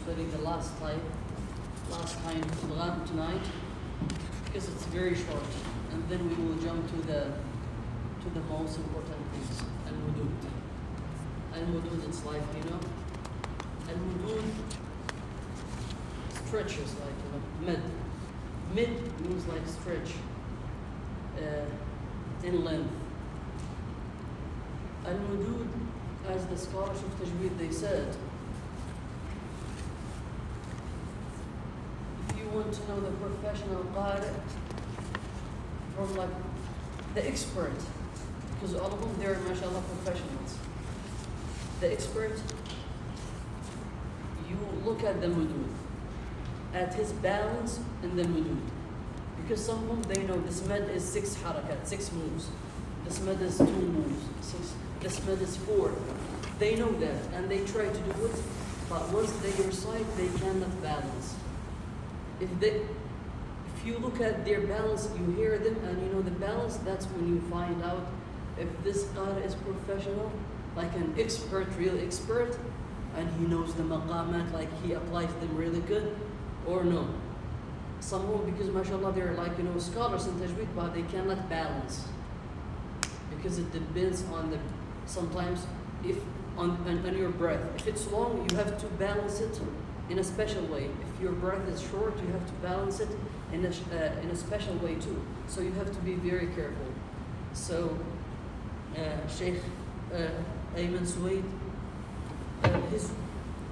study the last kind of Quran tonight because it's very short, and then we will jump to the most important things. Al-Mudud. Al-Mudud, it's like, Al-Mudud stretches, like, mid. Mid means like stretch, in length. Al-Mudud, as the scholars of Tajweed, they said, if you want to know the professional qari from like the expert, because all of them, they're mashallah professionals. The expert, you look at the mudud, at his balance in the mudud. Because some of them, they know this med is 6 harakat, 6 moves. This med is 2 moves, this med is 4. They know that, and they try to do it, but once they recite, they cannot balance. If you look at their balance, you hear them, and you know the balance, that's when you find out if this qari is professional, like an expert, real expert, and he knows the maqamat, like he applies them really good, or no. Some of them, because mashallah, they're like, scholars in Tajweed, but they cannot balance. Because it depends on sometimes, if on your breath. If it's long, you have to balance it in a special way. If your breath is short, you have to balance it in a special way too. So you have to be very careful. So Sheikh Ayman Suwaid, he's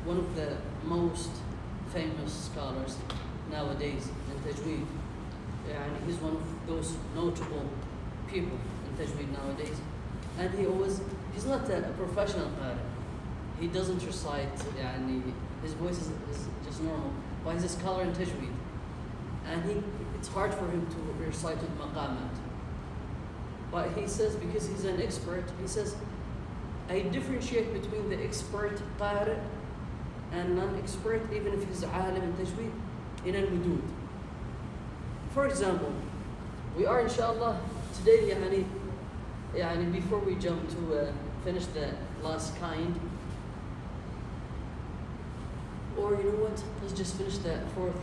one of the most famous scholars nowadays in Tajweed. And he's one of those notable people in Tajweed nowadays. And he's not a professional qari. He doesn't recite, his voice is just normal, but he's a scholar in Tajweed. And it's hard for him to recite with maqamat. But he says, because he's an expert, he says, I differentiate between the expert qari and non-expert, even if he's alim in Tajweed, in al-mudud. For example, we are inshallah today, before we jump to finish the last kind, or you know what, let's just finish the 4th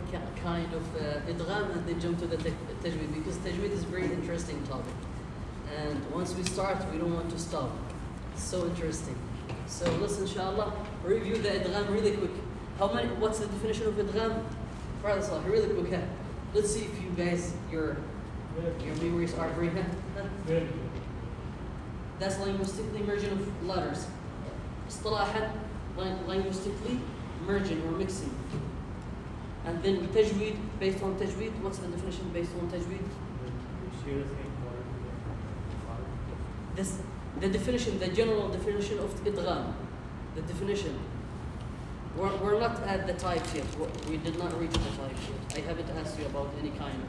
kind of idgham and then jump to the Tajweed, because Tajweed is a very interesting topic. And once we start, we don't want to stop. It's so interesting. So let's inshallah review the idgham really quick. What's the definition of idgham? Really quick. Let's see if you guys, your memories are very good. That's linguistically merging of letters. Istilahan, linguistically merging or mixing. And then Tajweed, based on Tajweed, what's the definition based on Tajweed? The definition, the general definition of idgham. The definition. We're not at the types yet. We did not reach the types yet. I haven't asked you about any kind of,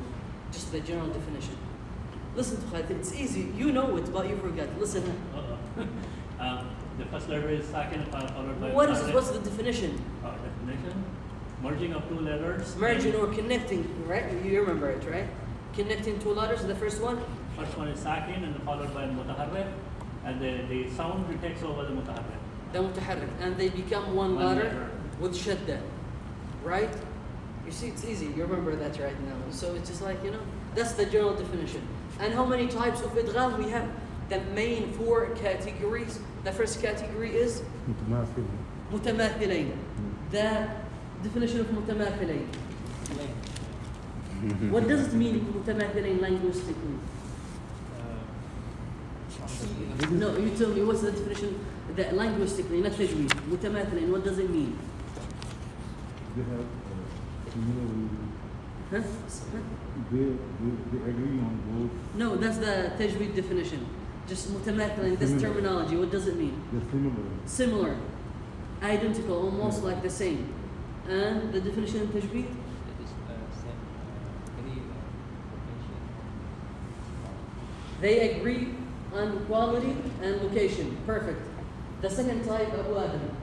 just the general definition. Listen to Khalid, it's easy. You know it, but you forget. Listen. The first letter is sakin followed by. What's the definition? Definition? Merging of 2 letters. Merging or connecting, right? You remember it, right? Connecting 2 letters. The first one. First one is sakin and followed by mutaharrik, and the sound takes over the mutaharrik. The mutaharrik, and they become one letter with shadda, right? You see, it's easy. You remember that right now. So it's just like, that's the general definition. And how many types of idgham we have? The main 4 categories. The first category is mutamathilain. The definition of mutamathilain. What does it mean, mutamathilain, linguistically? No, you tell me, what's the definition? That linguistically, not tajweed. Mutamathilain, what does it mean? They have similar. They agree on both. No, that's the tajweed definition. Just mutamathilain, this terminology, what does it mean? They're similar. Similar. Identical, almost like the same. And the definition in tajweed? They agree on quality and location. Perfect. The second type, Abu Adam.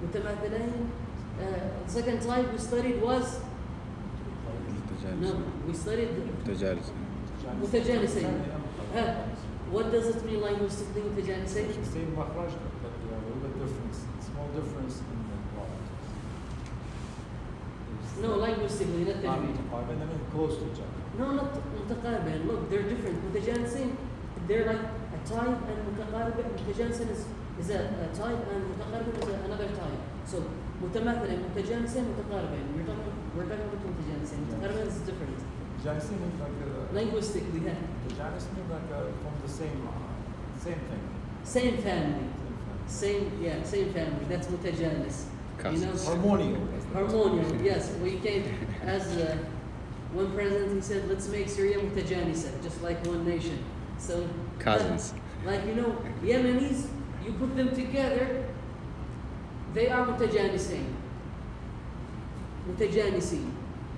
Mutamathilain. The second type we studied was? No, we studied Mutajanisain. What does it mean linguistically, Mutajanisain? Same makhraj, but a little bit different. Small difference in the qualities. No, linguistically, not Not tajweed. mutaqaribin, I mean close to each other. No, not متقاربين. Look, they're different. متجانسين, they're like a type, and متقاربين, متجانسين is a type, and متقاربين is another type. So متماثلين, متجانسين, متقاربين. We're talking about متجانسين. متقاربين is different. Janisi means like Linguistically, yeah. Janis means like from the same thing. Same family. Same family. That's mutajanis. You know, Harmonial. harmonial. Yes, we came as one president. He said, "Let's make Syria mutajanisa, just like one nation." So Cousins. like you know, Yemenis, you put them together, they are mutajanisin. Mutajanisin.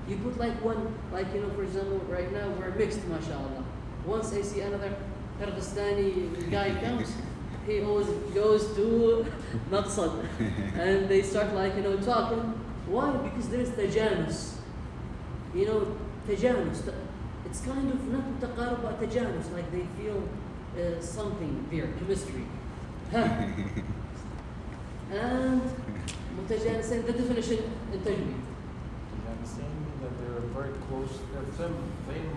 You put like one, like you know, for example, right now we're mixed, mashallah. Once I see another Kyrgyzstani guy comes, he always goes to Maqsad, and they start like you know talking. Why? Because there's tajanus. You know, tajanus. It's kind of not mutaqarib but tajanus, like they feel something there, chemistry. And mutajanisin, the definition in Tajweed. Janisi means that they're very close. They're same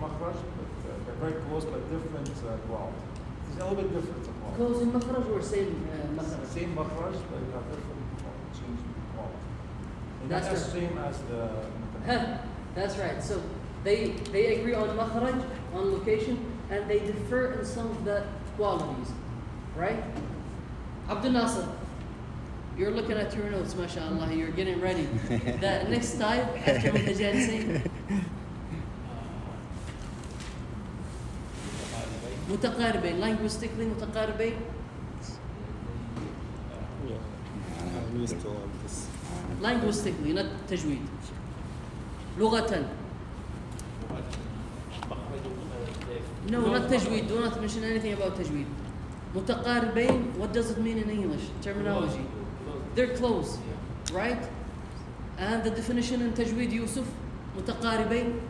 makhraj, but they're very close but different quality. It's a little bit different. Close in makhraj or same makhraj? Same makhraj, but you have different change in quality. And That's that's the right. same as the. That's right. So they agree on makhraj, on location, and they differ in some of the qualities, right? Abdul Nasser, you're looking at your notes, mashallah. You're getting ready. The next type after mutajansin. متقاربين, linguistically متقاربين. I'm used to all this. Linguistically, not tajweed. لغة. No, not tajweed. Do not mention anything about tajweed. متقاربين, what does it mean in English? Terminology. They're close, right? And the definition in tajweed, Yusuf, متقاربين.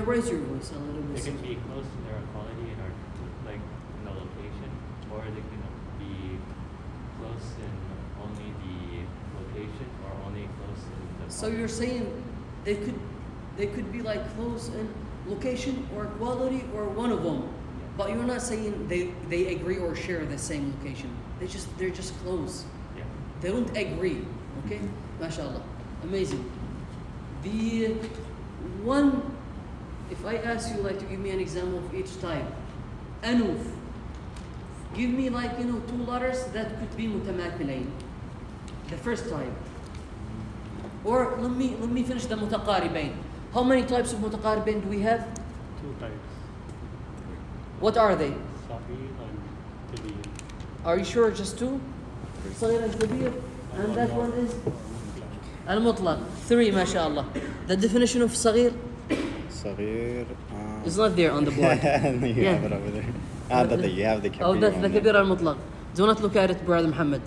Raise your voice a little bit. They can be close in their quality and like in the location, or they can be close in only the location, or only close in the. So you're saying they could be like close in location or quality or one of them, but you're not saying they agree or share the same location. They're just close. Yeah. They don't agree. Okay, mashallah, amazing. The one. If I ask you like to give me an example of each type, anuf, give me like you know 2 letters that could be mutamathilain. The first type. Or let me finish the mutaqaribain. How many types of mutaqaribain do we have? 2 types. What are they? Sahih and Kabir. Are you sure just 2? Saghir and Kabir. And that one is al-mutlaq. 3, mashallah. The definition of saghir صغير. is not there on the board. You Yeah. have it over there. You have the kabir. Oh, that's on the there. kabir al-mutlaq. Do not look at it, brother Muhammad.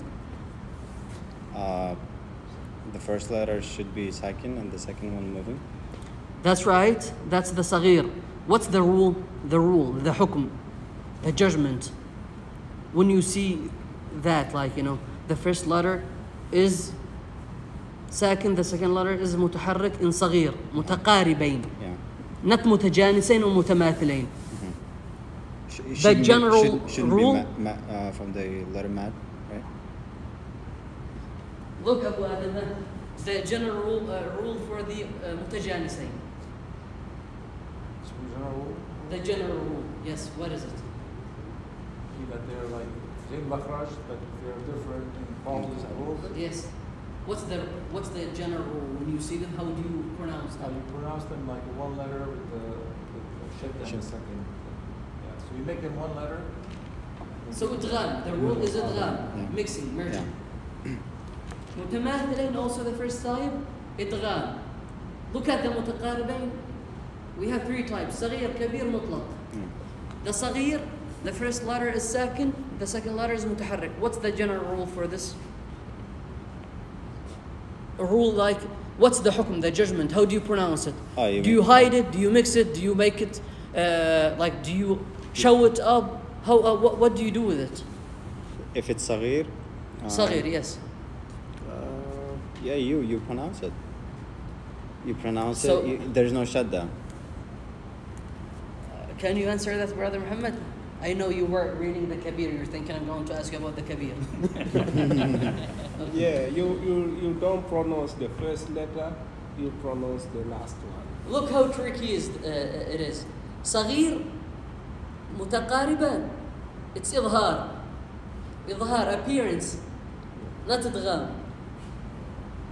The first letter should be sakin and the second one moving. That's right. That's the saghir. What's the rule? The rule, the hukm, the judgment. When you see that, like, you know, the first letter is sakin, the second letter is mutaharrik in saghir, mutaqaribain. Yeah. Not mutajanisain or mutamathilain. The general shouldn't rule- be from the letter mat, right? Look, Abu Adam, the general rule for the mutajanisain. So general rule, The general rule, yes, what is it? that they're like same makhraj, but they're different in qualities a little bit. Yes. What's the general rule? When you see them, how do you pronounce How them? you pronounce them like one letter with the shadda and the second. Yeah, so you make them one letter. So idgham, the rule is idgham, Yeah. mixing, merging. Mutamathilain, also the first type, idgham. Look at the mutaqaribain. We have 3 types, saghir, kabir, mutlaq. The saghir, the first letter is sakin, the second letter is mutaharrik. What's the general rule for this? A rule like, what's the hukm, the judgment? How do you pronounce it? Oh, you Do you mean- hide it? Do you mix it? Do you make it Like, do you show it up? How? What do you do with it? If it's صغير, صغير, yes. yeah, you pronounce it. You pronounce So- it. There's no shutdown. Can you answer that, Brother Muhammad? I know you were reading the Kabir. You're thinking I'm going to ask you about the Kabir. Yeah, you don't pronounce the first letter, you pronounce the last one. Look how tricky it is. صغير متقاربان. It's إظهار. إظهار, appearance, not إدغام.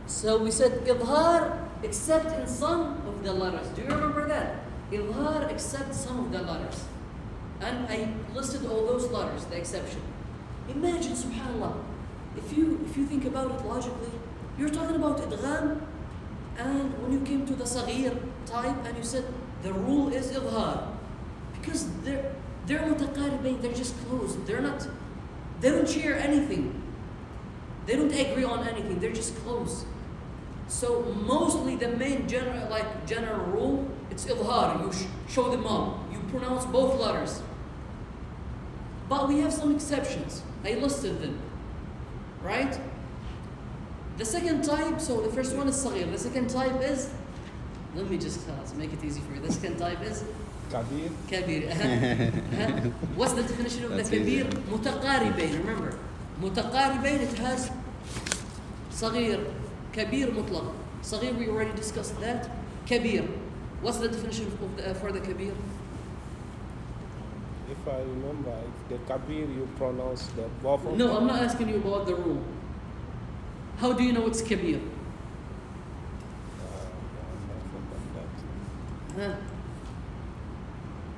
So we said إظهار except in some of the letters. Do you remember that? إظهار except some of the letters. And I listed all those letters, the exception. Imagine, subhanAllah, if you think about it logically, you're talking about إدغام, and when you came to the صغير type and you said the rule is إظهار, because they're متقاربين, they're just close. They don't share anything. They don't agree on anything. They're just close. So mostly the main general rule, it's إظهار. You show them up. You pronounce both letters. But we have some exceptions. I listed them. Right? The second type, so the first one is صغير. The second type is, let me just make it easy for you. The second type is Kabir. كبير. What's the definition of That's the easy. كبير? متقاربين. Remember, متقاربين, it has صغير, كبير مطلق. صغير, we already discussed that. كبير. What's the definition for the كبير? If I remember, if the Kabir you pronounce the both of No, them. I'm not asking you about the rule. How do you know it's كبير? Huh?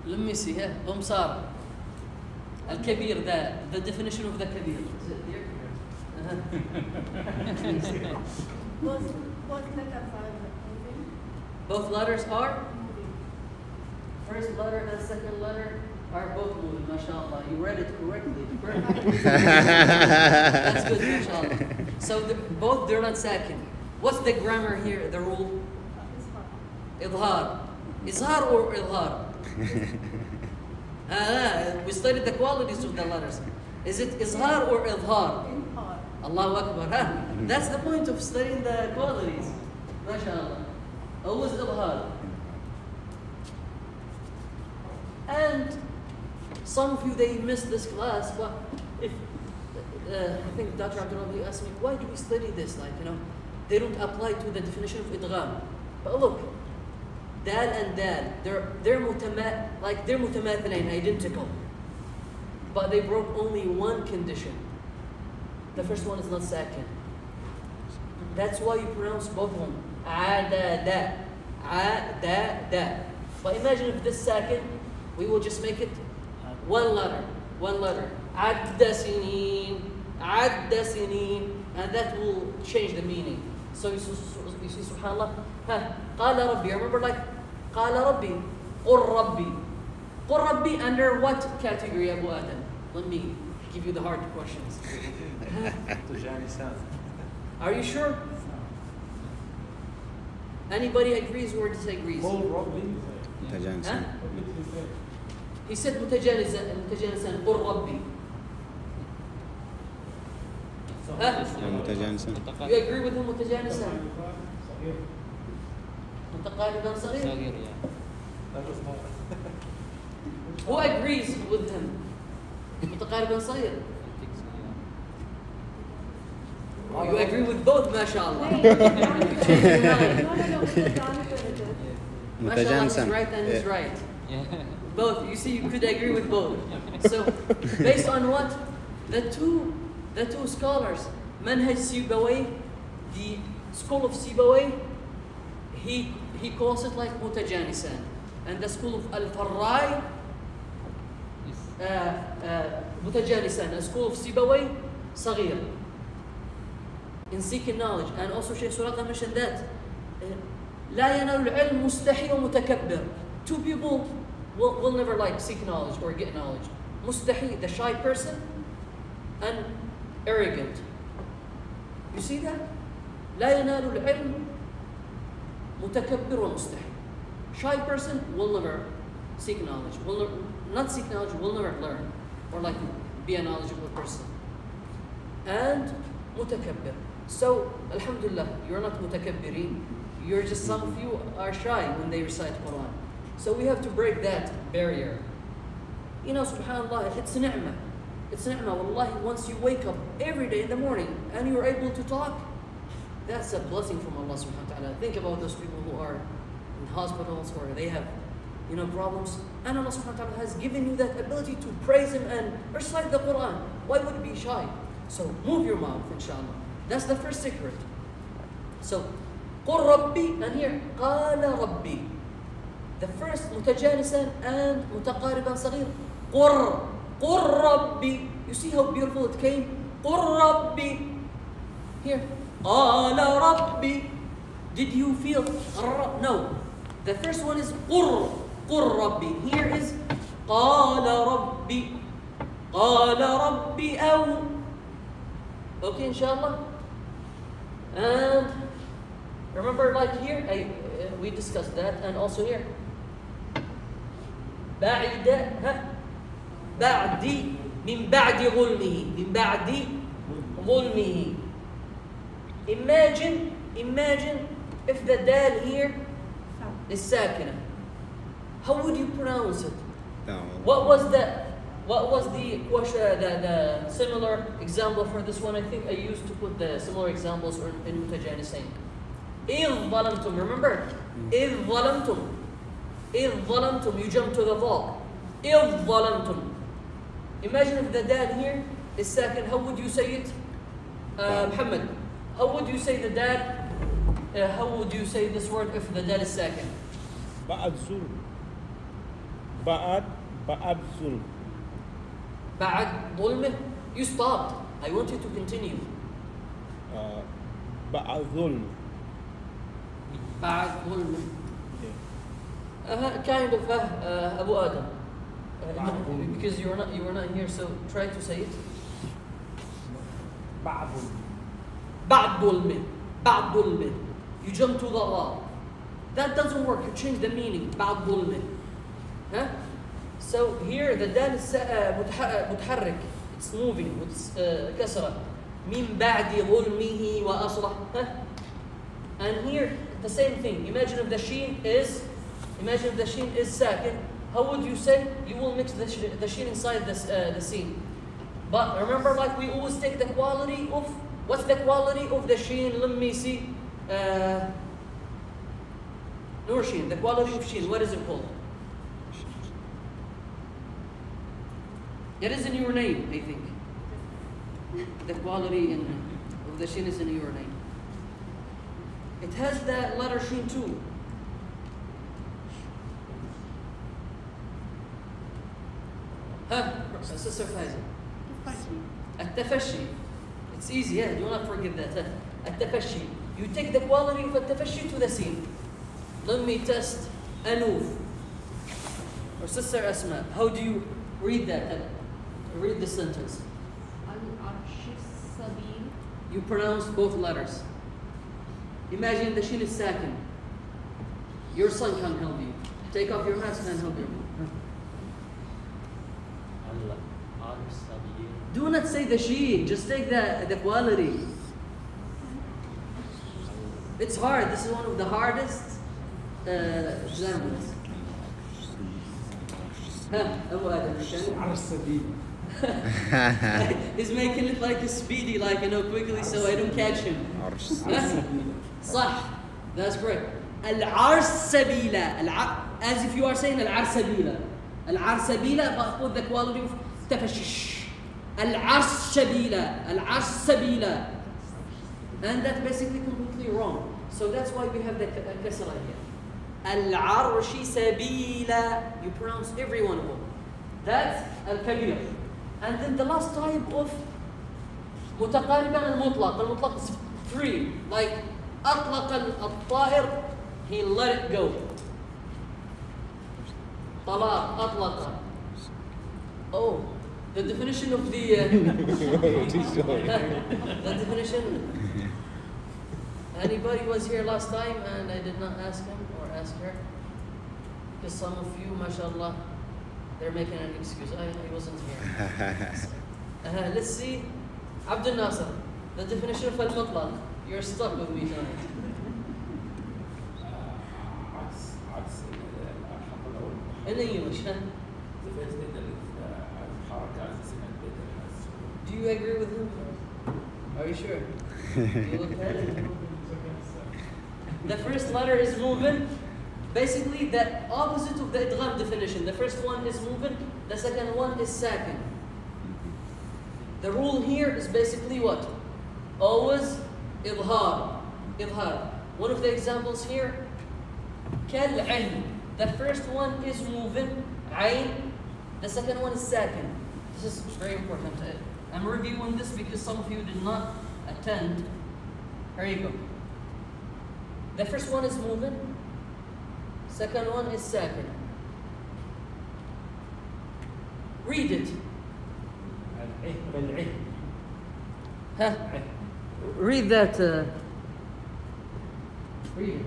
Let me see. Sara. الكبير, the definition of the كبير. Is it here? Both letters are moving. Both letters are? First letter and second letter are both moving, mashallah. You read it correctly. Perfect. That's good, mashallah. So both, they're not sakin. What's the grammar here, the rule? إظهار. إظهار or إظهار? We studied the qualities of the letters. Is it إظهار or إظهار? In part. Allahu Akbar. That's the point of studying the qualities. MashaAllah. Always إظهار. And some of you, they missed this class, but if I think Dr. Abdullah asked me, why do we study this? Like, they don't apply to the definition of idgham. But look, dal and dal, they're mutamathilain, identical. But they broke only one condition. The first one is not sakin. That's why you pronounce both of them. A-da-da. A-da-da. But imagine if this sakin, we will just make it one letter. Adda sinin, and that will change the meaning. So you see, subhanallah, قال ربي, remember like, قال ربي, قل ربي, under what category, Abu Adam? Let me give you the hard questions. Are you sure? Anybody agrees or disagrees? متجانسا. He said متجانسا قل ربي. متجانسا. You agree with him متجانسا؟ متقاربا صغير. Who agrees with him? متقاربا صغير. You agree with both, mashallah. You change your mind. Mashallah, he's متجانسا. right and he's right. Both. You see, you could agree with both. So, based on what? The two scholars, Manhaj Sibawayh, the school of Sibawayh, he calls it like mutajanisan, and the school of Al-Farrai, mutajanisan, the school of Sibawayh, صغير. In seeking knowledge, and also Shaykh Suraka mentioned that لا ينال العلم مستحي ومتكبر. Two people will never like seek knowledge or get knowledge. Mustahi, the shy person, and arrogant. You see that? لا ينال العلم متكبر ومستحي. Shy person will never seek knowledge. Not seek knowledge, will never learn or like be a knowledgeable person. And mutakabbir. So, alhamdulillah, you're not mutakabbirin. You're just, some of you are shy when they recite Quran. So we have to break that barrier. You know, subhanAllah, it's ni'mah. It's ni'mah. Wallahi, once you wake up every day in the morning and you're able to talk, that's a blessing from Allah subhanahu wa ta'ala. Think about those people who are in hospitals or they have, you know, problems. And Allah subhanahu wa ta'ala has given you that ability to praise Him and recite the Quran. Why would you be shy? So move your mouth, inshallah. That's the first secret. So, قُل رَبِّي, and here, قَالَ رَبِّي. The first, متجانسا and متقاربا صغير. قُر رَبِّي. You see how beautiful it came? قُر رَبِّي. Here, قَالَ رَبِّي. Did you feel? No. The first one is قُر رَبِّي. Here is قَالَ رَبِّي. قَالَ رَبِّي أَوْ. Okay, inshallah. And remember, like here, we discussed that, and also here. بعد بعد من بعد ظلمه من بعد ظلمه. Imagine if the dal here is sakina. How would you pronounce it? No. What was the similar example for this one? I think I used to put the similar examples in mutajanisain. إِذْ ظَلَمْتُمْ. Remember? إِذْ ظَلَمْتُمْ. You jump to the vault. إِذْ ظَلَمْتُمْ. Imagine if the dal here is second. How would you say it? Muhammad, how would you say the dal? How would you say this word if the dal is second? Ba'ad zulm. Ba'ad zulm. بعد ظلمه. You stopped. I want you to continue. Ba'ad zulm. بعد ظلمه. Kind of Abu Adam. Because you were not here, so try to say it. بعد بعد ظلمه. بعد ظلمه. You jump to the law. That doesn't work. You change the meaning. بعد ظلمه. Huh? So here the dal is متحرك. It's moving. It's كسرة. من بعد ظلمه وأصلح. And here the same thing. Imagine if the sheen is sakin. How would you say? You will mix the sheen inside the scene. But remember, like we always take the quality of, what's the quality of the sheen? Let me see. Nur sheen. The quality of sheen. What is it called? It is in your name, I think. The quality of the sheen is in your name. It has the letter sheen too. Sister Faiza. التفشي. It's easy, yeah, do not forget that. التفشي. You take the quality of التفشي to the scene. Let me test Anuf. Or Sister Asma. How do you read that? Read the sentence. You pronounce both letters. Imagine the shin is sakin. Your son can help you. Take off your mask and help you. Do not say the sheen, just take the quality. It's hard. This is one of the hardest examples. Abu Adam, he's making it like a speedy, like, you know, quickly, so I don't catch him. صح. That's great. العرسبيلة. As if you are saying العرسبيلة. العرسبيلة, but put the quality of تفشش. العرسبيلة. العرسبيلة. And that's basically completely wrong. So that's why we have the kasra here. العرش سبيلة. You pronounce every one of them. That's الكبير. And then the last type of متقاربا المطلق. المطلق is free. Like أطلق الطائر, he let it go. طلاق أطلق. Oh, the definition of the the definition. Anybody was here last time and I did not ask him or ask her? Because some of you, mashallah, they're making an excuse. I wasn't here. Let's see. Abdul Nasser, the definition of al-mutlaq. You're stuck with me tonight. In English, huh? Do you agree with him? Are you sure? You look at it. The first letter is moving. Basically, the opposite of the idgham definition. The first one is moving. The second one is sakin. The rule here is basically what? Always idhar. Idhar. One of the examples here, kal-'ayn. The first one is moving, ayn. The second one is sakin. This is very important. I'm reviewing this because some of you did not attend. Here you go. The first one is moving. Second one is sakin. Read it. Huh? Read that. Read it.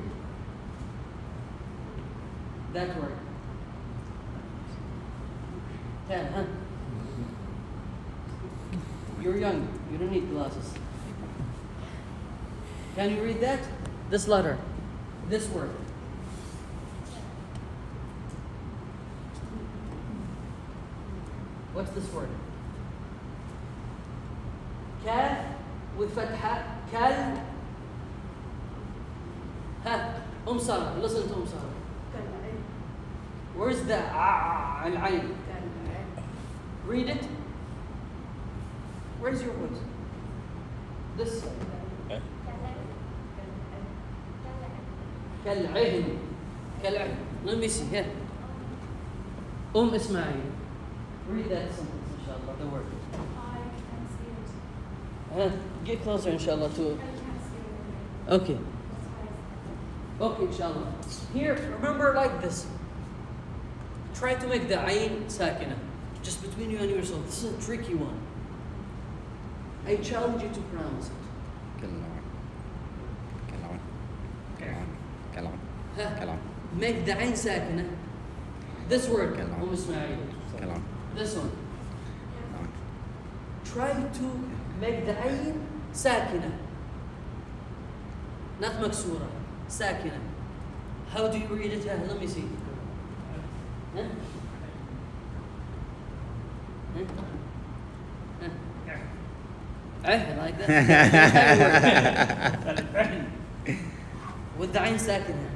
That word. Can, huh? You're young. You don't need glasses. Can you read that? This letter. This word. What's this word? Kaf with fatha. Kal. Ha. Sarah. Listen to Sarah. Where's the al-ayn? Read it. Where's your words? This. Kal-'ayn. Kal-'ayn. Let me see here. Ismail. Read that sentence, inshallah, the word. I can see it. Get closer, inshallah, to I can't see it. Okay. Okay, inshallah. Here, remember like this. Try to make the ayn sakina. Just between you and yourself. This is a tricky one. I challenge you to pronounce it. Make the ayn sakina. This word, Ismail. This one. Try to make the ayn sakina. Not maksura. Sakina. How do you read it? Let me see. Huh? Huh? I like that. With the ayn sakina.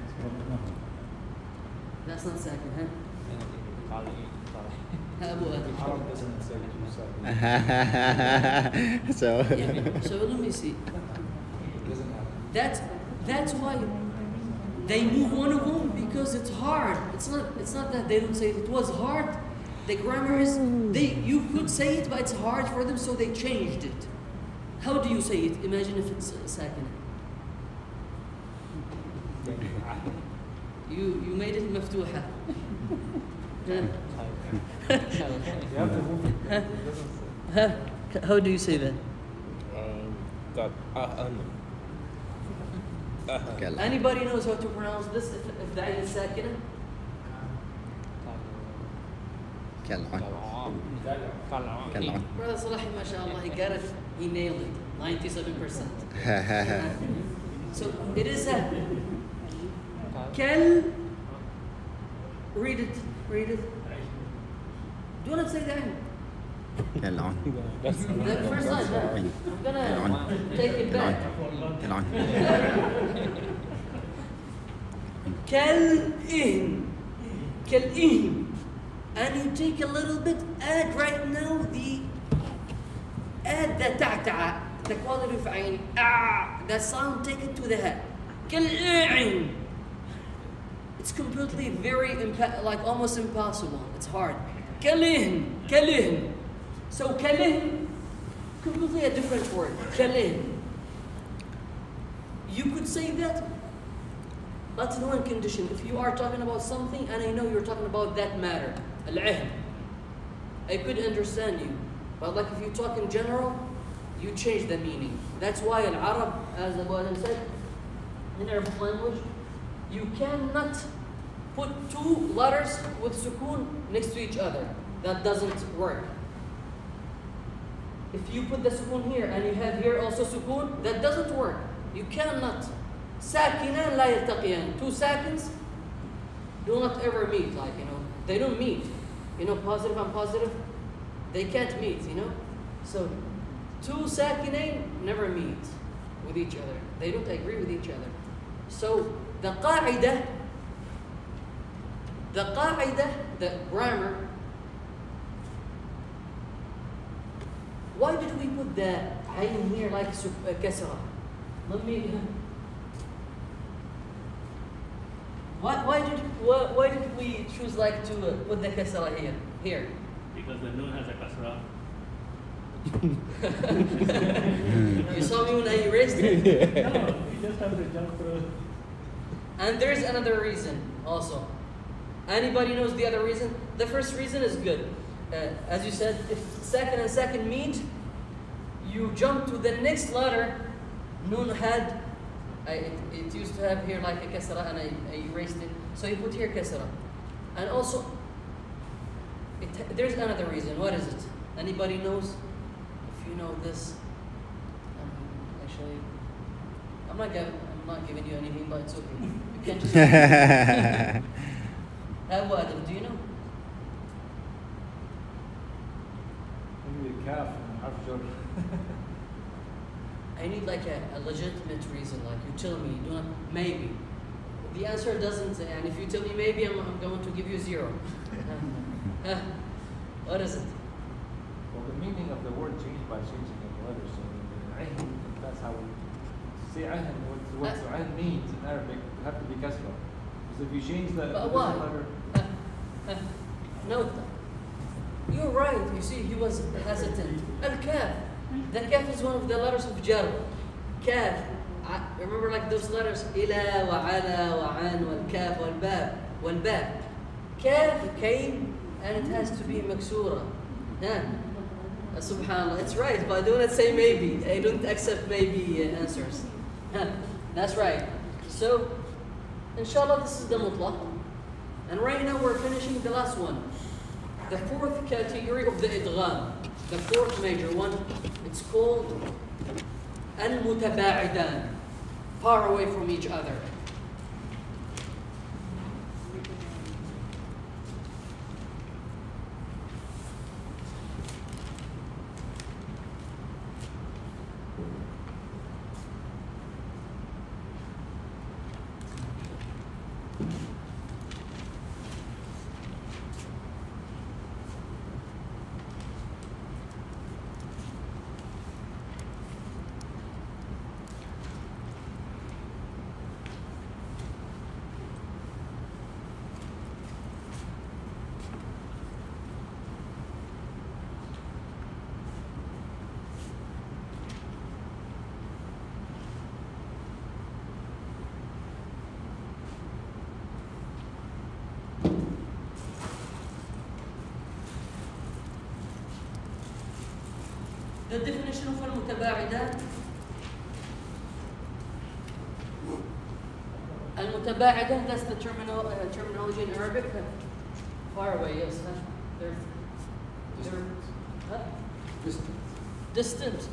That's not sakin, huh? Abu Adam. Arab doesn't say two seconds. So. Yeah. So let me see. It doesn't happen. That's why they move one of them, because it's hard. It's not that they don't say it. It was hard. The grammar is you could say it, but it's hard for them, so they changed it. How do you say it? Imagine if it's sakin. You made it maftuha. You have to move it. It doesn't say. How do you say that? Anybody knows how to pronounce this if the ayn is sakina? Brother Salahi, mashallah, he got it. He nailed it. 97%. So it is a Kel. Read it. Read it. Do you want to say that? The first line. I'm gonna take it back. Kel-in. Kel-in. And you take a little bit, add right now add the ta'ta'a, the quality of ayn. That sound, take it to the head. Kel-in. It's completely like almost impossible. It's hard. Kalin. Kalin. So kalin, completely a different word. Kalin. You could say that, but in one condition. If you are talking about something and I know you're talking about that matter, al-'ahd, I could understand you. But like if you talk in general, you change the meaning. That's why al-Arab, as Abu Adam said, in Arabic language, you cannot put two letters with sukoon next to each other. That doesn't work. If you put the sukoon here and you have here also sukoon, that doesn't work. You cannot. ساكنان لا يلتقيان. Two sakins do not ever meet. Like, you know, they don't meet. You know, positive and positive, they can't meet, you know. So two sakinain never meet with each other. They don't agree with each other. So the qa'idah, the grammar, why did we put the ayn here like kasra? Let me. Why did we choose like to put the kasra here? Because the noon has a kasra. You saw me when I erased it? No, you just have to jump through. And there's another reason also. Anybody knows the other reason? The first reason is good. As you said, if second and second meet, you jump to the next letter. Noon had, it used to have here like a kasra and I erased it. So you put here kasra. And also, there's another reason. What is it? Anybody knows? If you know this, actually, I'm not giving you anything, but it's okay. You can just. Abu Adam, do you know? Maybe the calf and half jar. I need like a legitimate reason, like you tell me, do not, maybe. The answer doesn't, and if you tell me maybe, I'm going to give you 0. What is it? Well, the meaning of the word changed by changing the letters. So ayn, that's how we say ayn. What's ayn means in Arabic? It have to be kasra. Because if you change the Why? letter, No, you're right. You see, he was hesitant. Al-kaf. The kaf is one of the letters of jar. Kaf. Remember like those letters? Ila, wa ala, wa an, wal kaf, wal bab, wal bab. Kaf came and it has to be maksura. Subhanallah, it's right, but do not say maybe. I don't accept maybe answers. That's right. So, inshallah, this is the mutlaq. And right now we're finishing the last one. The fourth category of the idgham. The fourth major one. It's called al-mutabaidan. Far away from each other. The definition of al-mutabaidan. Al-mutabaidan, that's the terminology in Arabic. Far away, yes. They're huh? Distant.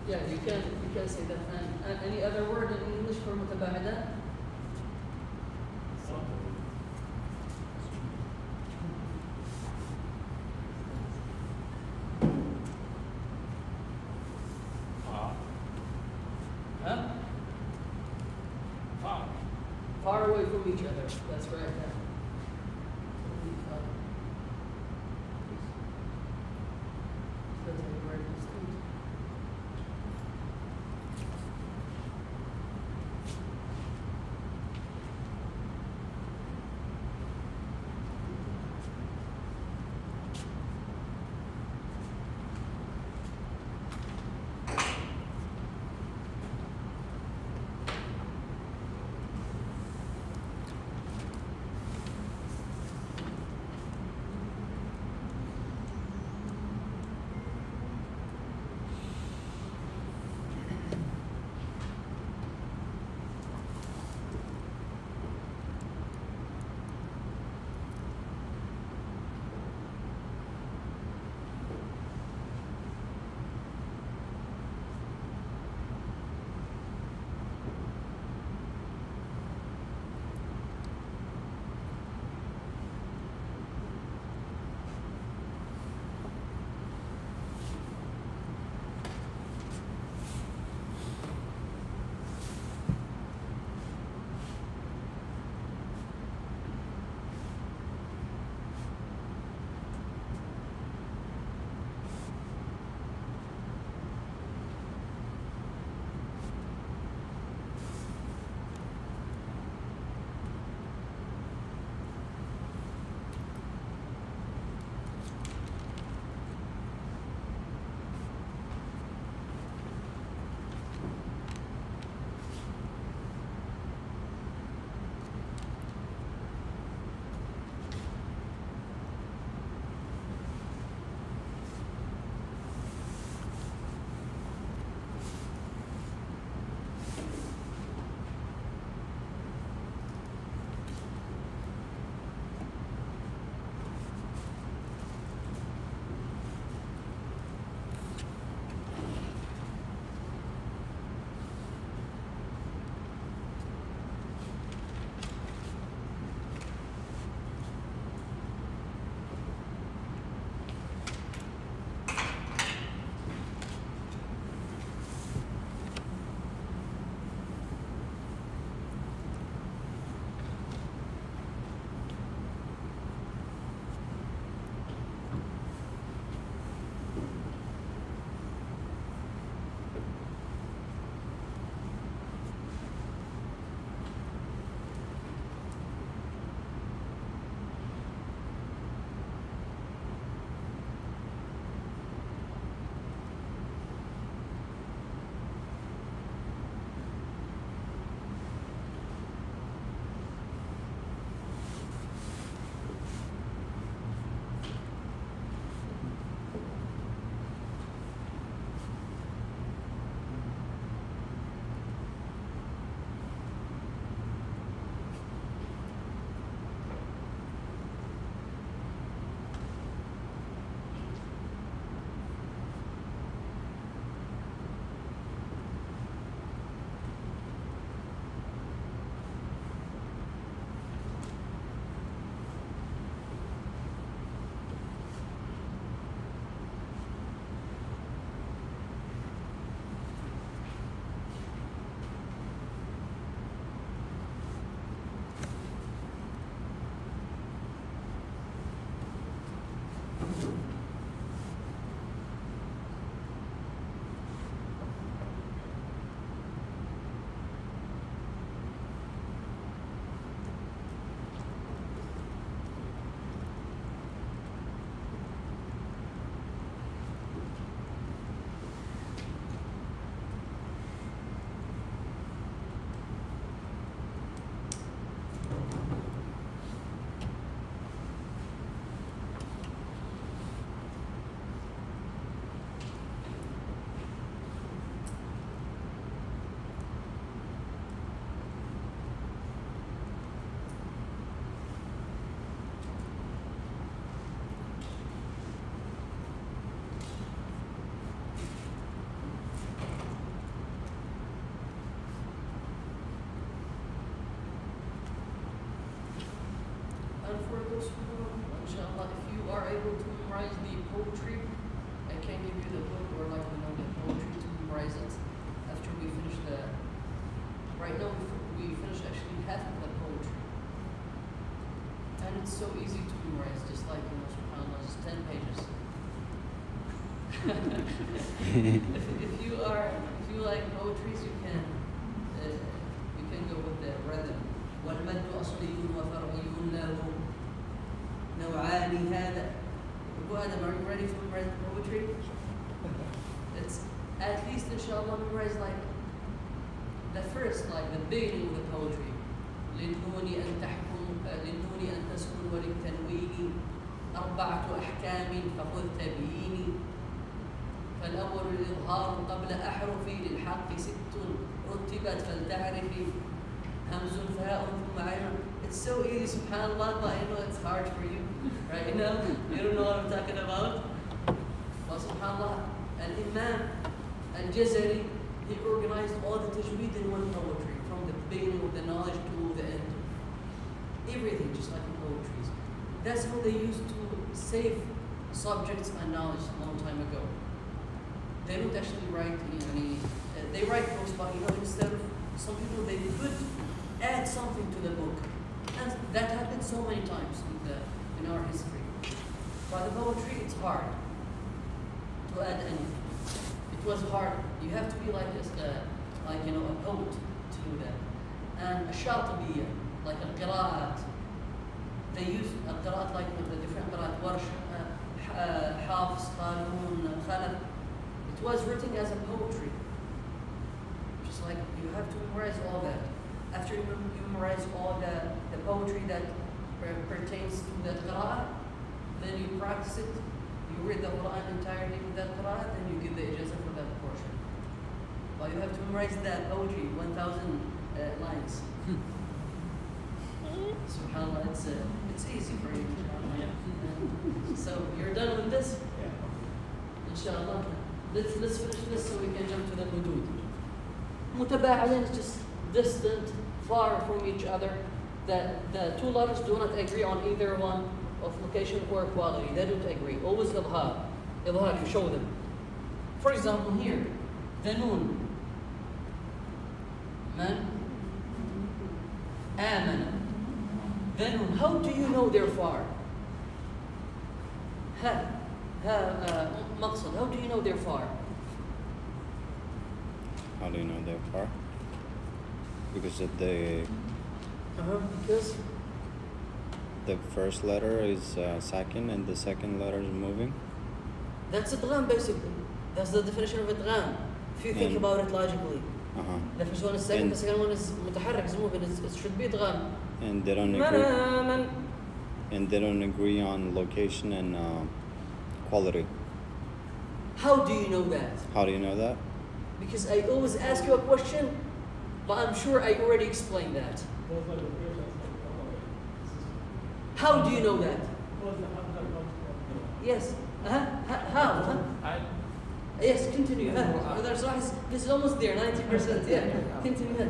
Yeah, you can say that. And any other word in English for mutabaidan? Far away from each other. That's right. are able to memorize the poetry, I can give you the book or like the poetry to memorize it after we finish the. Right now we finished actually half of the poetry, and it's so easy to memorize, just like subhanallah, just 10 pages. if you like poetry, you can go with the rhythm. والمد أصلي وفرعي له نوعان هذا. Go ahead, are you ready to memorize poetry? It's at least inshallah memorize like the first, like the beginning of the poetry. للنون أن تحكم للنون أن تسكن وللتنوين أربعة أحكام فخذ تبييني فالأول الإظهار قبل أحرفي للحق ست رتبت فلتعرفي همز فاء ثم عين. It's so easy, subhanallah, but I know it's hard for you right now. You don't know what I'm talking about. But subhanallah, Al-Imam Al-Jazari, he organized all the tajweed in one poetry, from the beginning of the knowledge to the end. Everything, just like in poetry. That's how they used to save subjects and knowledge a long time ago. They don't actually write they write books, but instead of some people, they could add something to the book. And that happened so many times in our history. By the poetry, it's hard to add anything. It was hard. You have to be like a poet to do that. And a shatibiyya, like a qira'at. They use a qira'at like the different qira'at, warsh, hafs, qalun, khalaf. It was written as a poetry. Just like you have to memorize all that. After you memorize all the poetry that pertains to that qira'ah, then you practice it, you read the Quran entirely with that qira'ah, then you give the ijazah for that portion. But you have to memorize that poetry, 1,000 lines. SubhanAllah, it's easy for you. So you're done with this? Inshallah. Let's finish this so we can jump to the hudud. Mutaba'alin is just distant, far from each other. The two letters do not agree on either one of location or quality. They don't agree. Always idhar. Idhar, you show them. For example, here, the noon. Man. Amana. The noon. How do you know they're far? Maqsad. How do you know they're far? How do you know they're far? Because Because the first letter is sakin and the second letter is moving. that's idgham basically. That's the definition of idgham. If you think about it logically. The first one is sakin, the second one is mutaharrik, is moving. It should be idgham. And they don't agree. And they don't agree on location and quality. How do you know that? How do you know that? Because I always ask you a question, but I'm sure I already explained that. How do you know that? Yes. How? Yes, continue. This is almost there, 90%. Yeah. Continue.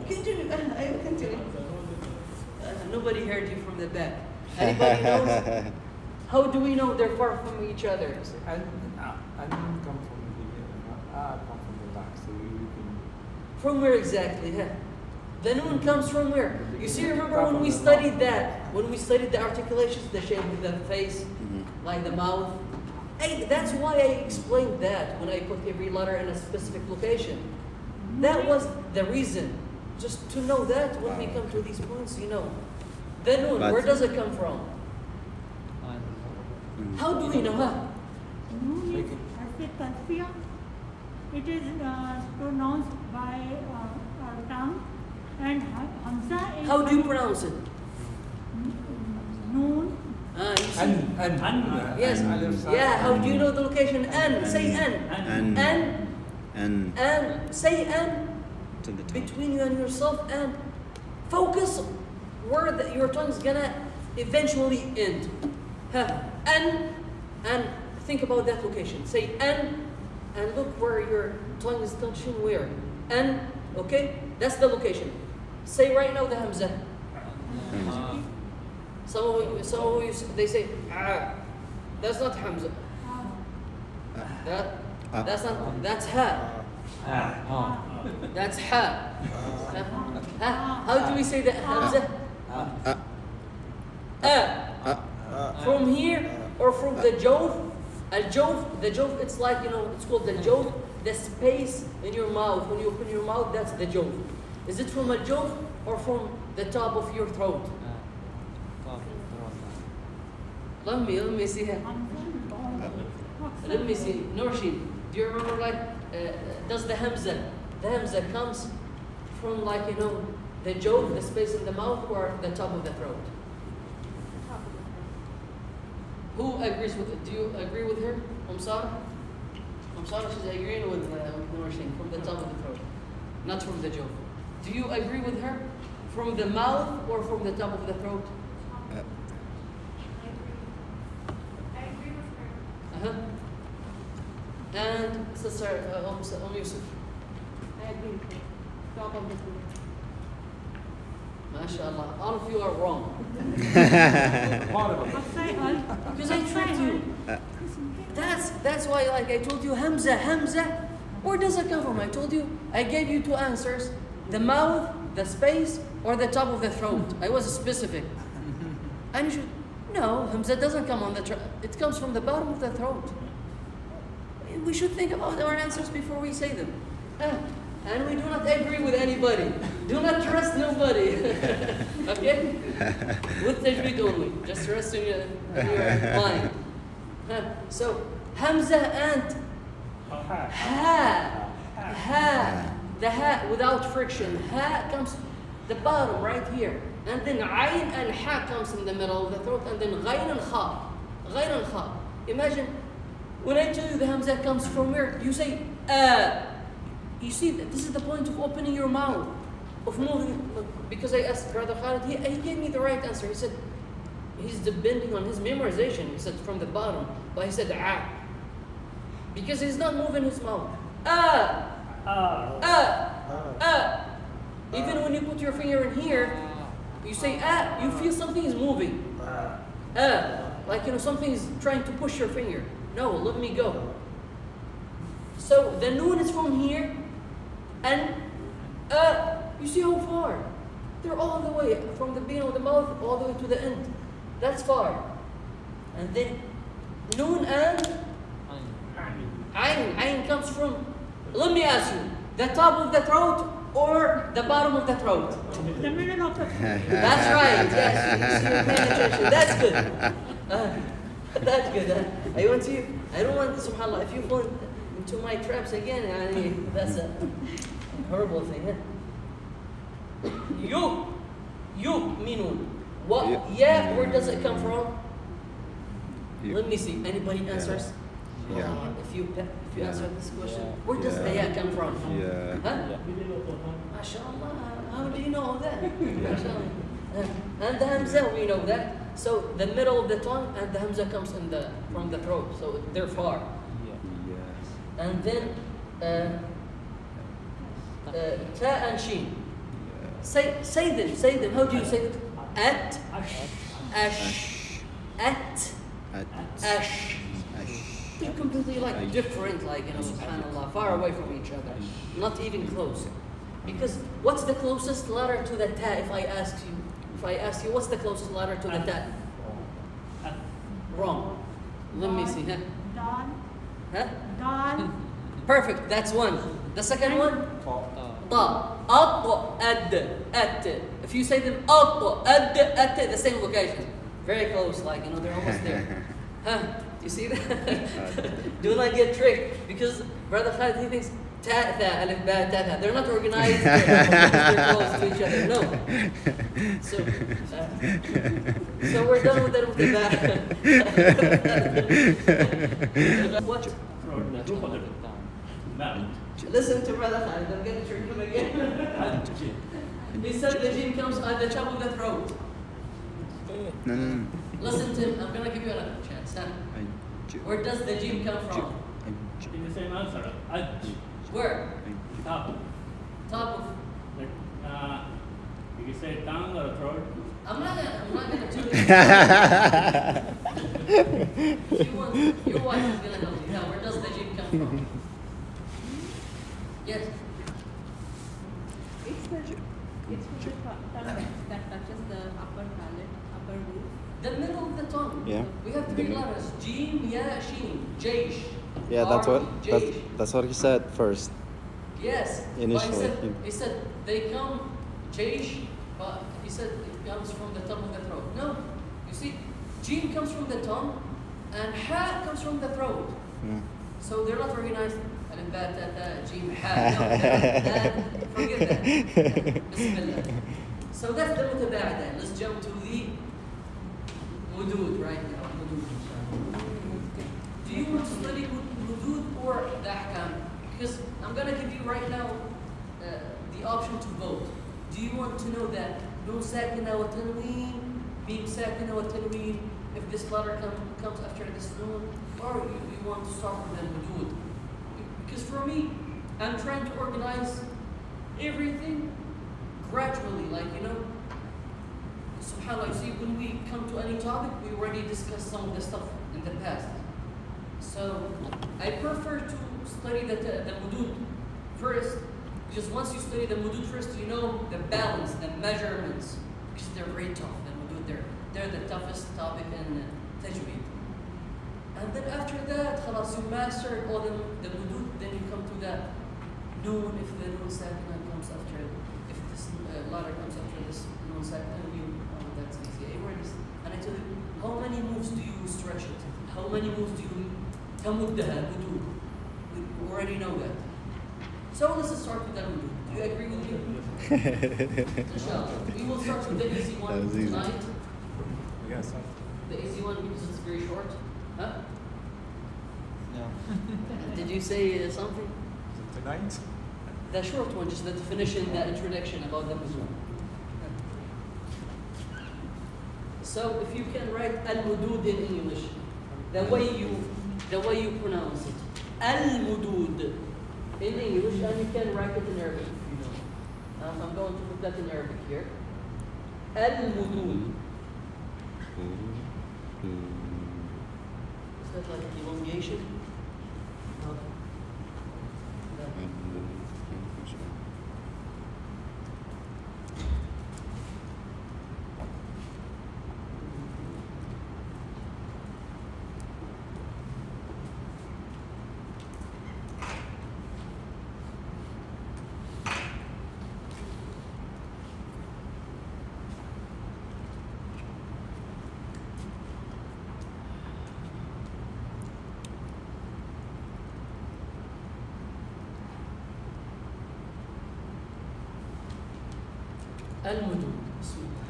Continue. I will continue. Nobody heard you from the back. Anybody knows? How do we know they're far from each other? I didn't come from the beginning. I come from the back, so you can. From where exactly? The noon comes from where? You see, remember when we studied that? When we studied the articulations, the shape of the face, like the mouth? That's why I explained that when I put every letter in a specific location. That was the reason. Just to know that when we come to these points, you know. The noon, where does it come from? How do we know? Noon is as a tasfiyah. It is pronounced by tongue, and hamza is. How do you pronounce it? Noon. Yes. Yeah. How do you know the location? An. Say an. And say an. To the tongue. Between you and yourself, and focus where your tongue is gonna eventually end. And think about that location. Say and look where your tongue is touching where. And, okay? That's the location. Say right now the hamza. Some of you, they say, that's not hamza. That's not, that's ha. That's ha. How do we say the hamza? From here or from the jawf? The jawf, it's like, it's called the jawf, the space in your mouth. When you open your mouth, that's the jawf. Is it from a jawf or from the top of your throat? Let me see here. Let me see. Norshin, do you remember does the hamza comes from the jawf, the space in the mouth, or the top of the throat? Who agrees with it? Do you agree with her? Sara, she's agreeing with Norshin from the top of the throat, not from the jawf. Do you agree with her? From the mouth or from the top of the throat? And Sister Yusuf? I agree. Top of the throat. MashaAllah, all of you are wrong. Because I tricked you. That's why, I told you, Hamza. Where does it come from? I told you, I gave you two answers: the mouth, the space, or the top of the throat. I was specific. And you should, no, Hamza doesn't come on the throat. It comes from the bottom of the throat. We should think about our answers before we say them. And we do not agree with anybody. Do not trust nobody. Okay? With tajweed only. Just trust in your mind. So, Hamza and Ha. The Ha without friction. Ha comes the bottom right here. And then Ayn and Ha comes in the middle of the throat. And then Ghayn and Kha. Imagine, when I tell you the Hamza comes from where, you say, You see, this is the point of opening your mouth, of moving. Because I asked Brother Khalid, he gave me the right answer. He said, he's depending on his memorization. He said from the bottom, but he said because he's not moving his mouth. Even when you put your finger in here, you say you feel something is moving. Something is trying to push your finger. No, let me go. So the noon is from here, and you see how far? They're all the way from the beginning of the mouth all the way to the end. That's far. And then noon and Ayn comes from, let me ask you, the top of the throat or the bottom of the throat? The middle of the throat. That's right, yes. You're paying attention. That's good. That's good. I don't want, subhanAllah, if you fall into my traps again, that's a horrible thing. You minun. What? Yeah, where does it come from? Let me see. Anybody answers? Yeah. If you answer this question, where does the ya come from? Yeah. Huh? MashaAllah. How do you know that? MashaAllah. And the hamza, we know that. So the middle of the tongue and the hamza comes from the throat. So they're far. Yes. And then ta and sheen. Say them. How do you say it? At, ash, at, ash. They're completely different, subhanAllah, far away from each other, not even close. Because what's the closest letter to the ta? If I ask you, what's the closest letter to the ta? Wrong. Let me see. Dal. Huh? Dal. Perfect. That's one. The second one. Ta. At. If you say them at, the same location. Very close, they're almost there. Huh? You see that? Do not get tricked, because Brother Khalid, he thinks ta, tha, alif, ba, ta, tha. They're not organized. They're close to each other. No. So we're done with that with the What? Listen to Brother Khalid. I'm going to trick him again. He said the jinn comes at the top of the throat. No. Listen to him. I'm going to give you another chance. Where does the jinn come from? In the same answer. Where? Top. Top of. Like, you can say tongue or throat. I'm not gonna tell you. Your wife is gonna help you. Now, where does the jim come from? Yes. It's for the tongue that touches the upper palate, upper roof. The middle of the tongue. Yeah. We have The three middle. letters. Jim, ya, sheen. Jaish. Yeah, that's what Jaish. that's what he said first. Yes. Initially. But he said they come Jaish, but he said it comes from the top of the throat. No. You see, Jim comes from the tongue and Ha comes from the throat. Yeah. So they're not organized. Jim, Ha. No, forget that. Bismillah. So that's the mutaba'da. Let's jump to the mudud right now. Mudud. Do you want to study mudud or the ahkam? Because I'm going to give you right now the option to vote. Do you want to know that nun sakina wa tanween, mim sakina wa tanween, if this letter comes after this nun, or you want to start with the mudud? Because for me, I'm trying to organize everything gradually, like, you know, subhanAllah, you see, when we come to any topic, we already discussed some of the stuff in the past. So I prefer to study the mudud first, because once you study the mudud first, you know the balance, the measurements, because they're very tough, the mudud, they're the toughest topic in Tajweed. And then after that, khalas, you mastered all the mudud, then you come to the noon, if the noon sakina comes after, if this letter comes after this noon sakina, that's easy. And I tell you, how many moves do you stretch it? How many moves do you tamuddaha, mudud? We already know that. So let's start with the mudud. Do you agree with me? Inshallah. We will start with the easy one tonight. Yes. The easy one because it's very short. Huh? No. Did you say something? Tonight? The short one, just the definition, the introduction about the mudud. So if you can write al-mudud in English, the way you pronounce it, al-mudud in English, and you can write it in Arabic if you know. I'm going to put that in Arabic here. Al-mudud. Is that like an elongation? Okay. المدود بسم الله.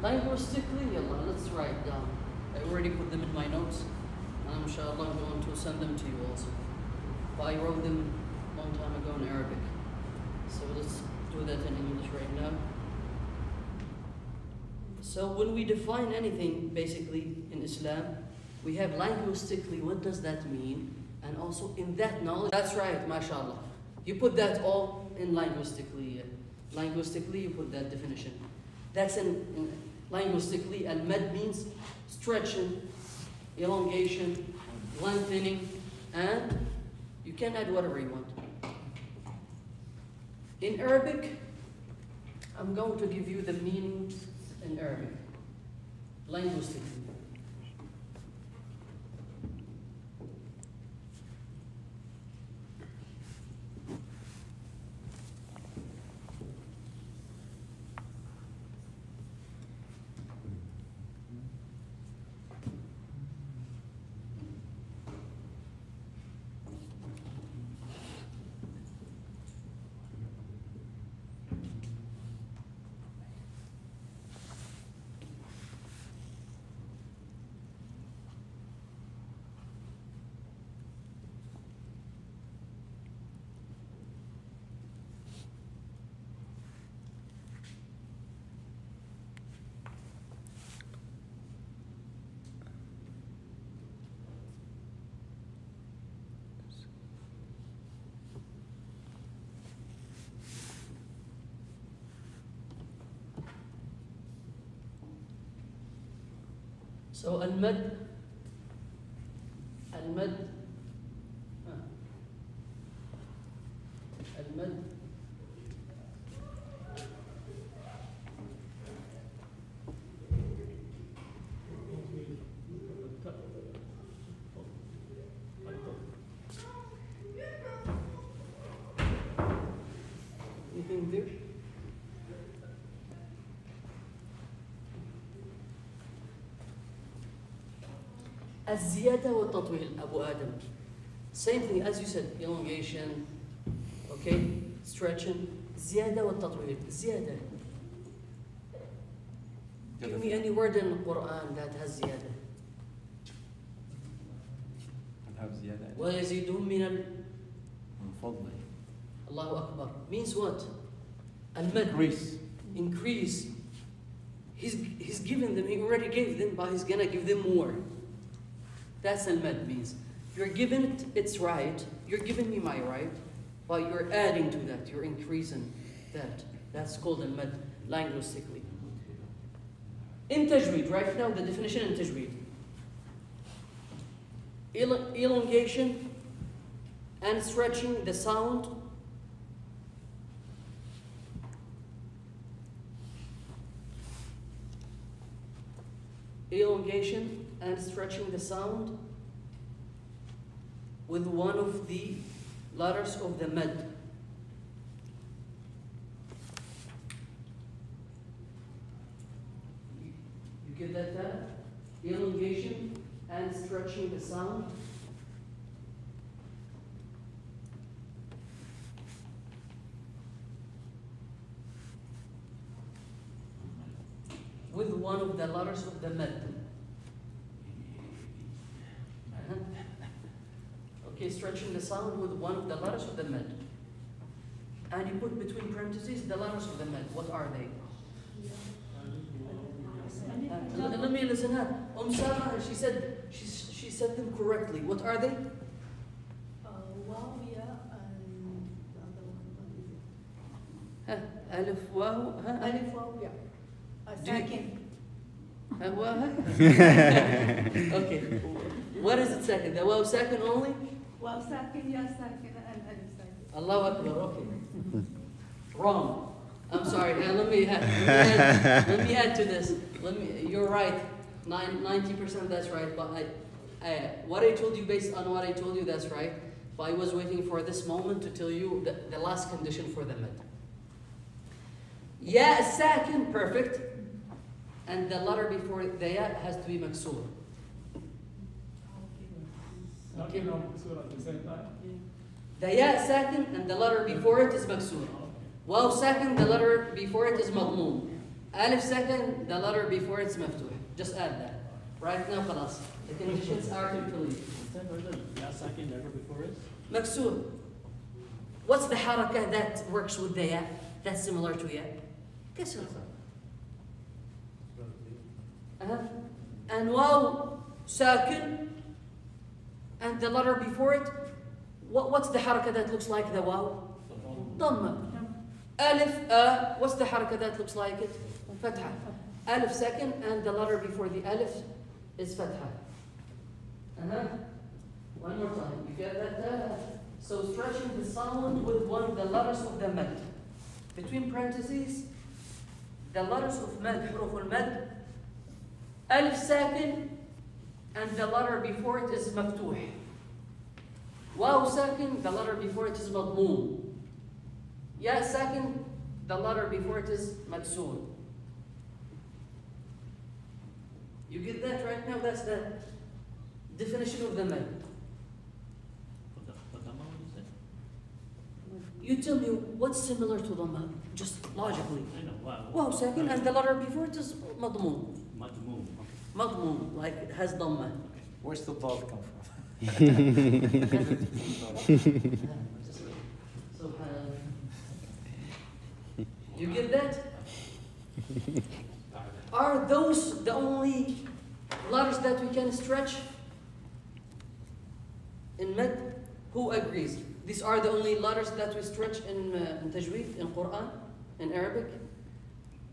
Linguistically, Allah, let's write down. I already put them in my notes. And inshallah, I'm going to send them to you also. But I wrote them a long time ago in Arabic. So let's do that in English right now. So when we define anything, basically, in Islam, we have linguistically, what does that mean? And also in that knowledge, that's right, mashallah. You put that all in linguistically. Linguistically, you put that definition. That's in linguistically, al-mad means stretching, elongation, lengthening, and you can add whatever you want. In Arabic, I'm going to give you the meaning in Arabic, linguistically. So المد المد المد Anything there? الزيادة والتطويل أبو آدم. Same thing as you said, elongation, okay, stretching, زيادة والتطويل. زيادة. Give me any word in the Quran that has زيادة. have زيادة. ويزيدون من من فضله. الله أكبر. Means what? المد. Increase. He's given them, he already gave them, but he's gonna give them more. That's al-mad means. You're given it, it's right. You're giving me my right, but you're adding to that. You're increasing that. That's called al-mad linguistically. In Tajweed, right now, the definition in Tajweed. Elongation and stretching the sound elongation and stretching the sound with one of the letters of the mad. You get that? Elongation and stretching the sound with one of the letters of the mad. Okay, stretching the sound with one of the letters of the mad. And you put between parentheses the letters of the mad. What are they? Let me listen up. Sarah, she said them correctly. What are they? Wow, yeah, and the other one, what is it? Alif, waw, Alif, wow, yeah. Second. Okay. What is it second? The waw second only? Wow, second, yeah, second, and Alif second. Allahu Akbar, okay. Wrong. I'm sorry. Let me add to this. You're right. 90% that's right. But what I told you based on what I told you, that's right. But I was waiting for this moment to tell you the last condition for the mid. Ya sakin, perfect. And the letter before the ya has to be maksur. Okay. At the same time? The ya sakin and the letter before it is maksur. Waw sakin, the letter before it is madmoom. Alif sakin, the letter before it is maftuh. Just add that. Right now, خلاص. The conditions are complete. Ya sakin letter before it? Maksur. What's the harakah that works with the ya? That's similar to ya. Kasr. And waw sakin, and the letter before it, what's the harakah that looks like the waw? Dhamma. Alif, what's the harakah that looks like it? Fatha. Alif second, and the letter before the alif is fatha. One more time. You get that? So stretching the sound with one of the letters of the mad. Between parentheses, the letters of mad, huruf al-mad, alif sakin, and the letter before it is maftuh. Waw sakin, the letter before it is madmoom. Ya sakin, the letter before it is maksur. You get that right now? That's the definition of the mad. You tell me what's similar to Dhamma, just logically. I know. Wow. Waw second, and the letter before it is madmoom. Madmoom. Madmoom, like it has Dhamma. Where's the dot come from? You get that? Are those the only letters that we can stretch in Mad? Who agrees? These are the only letters that we stretch in Tajweed, in Quran, in Arabic?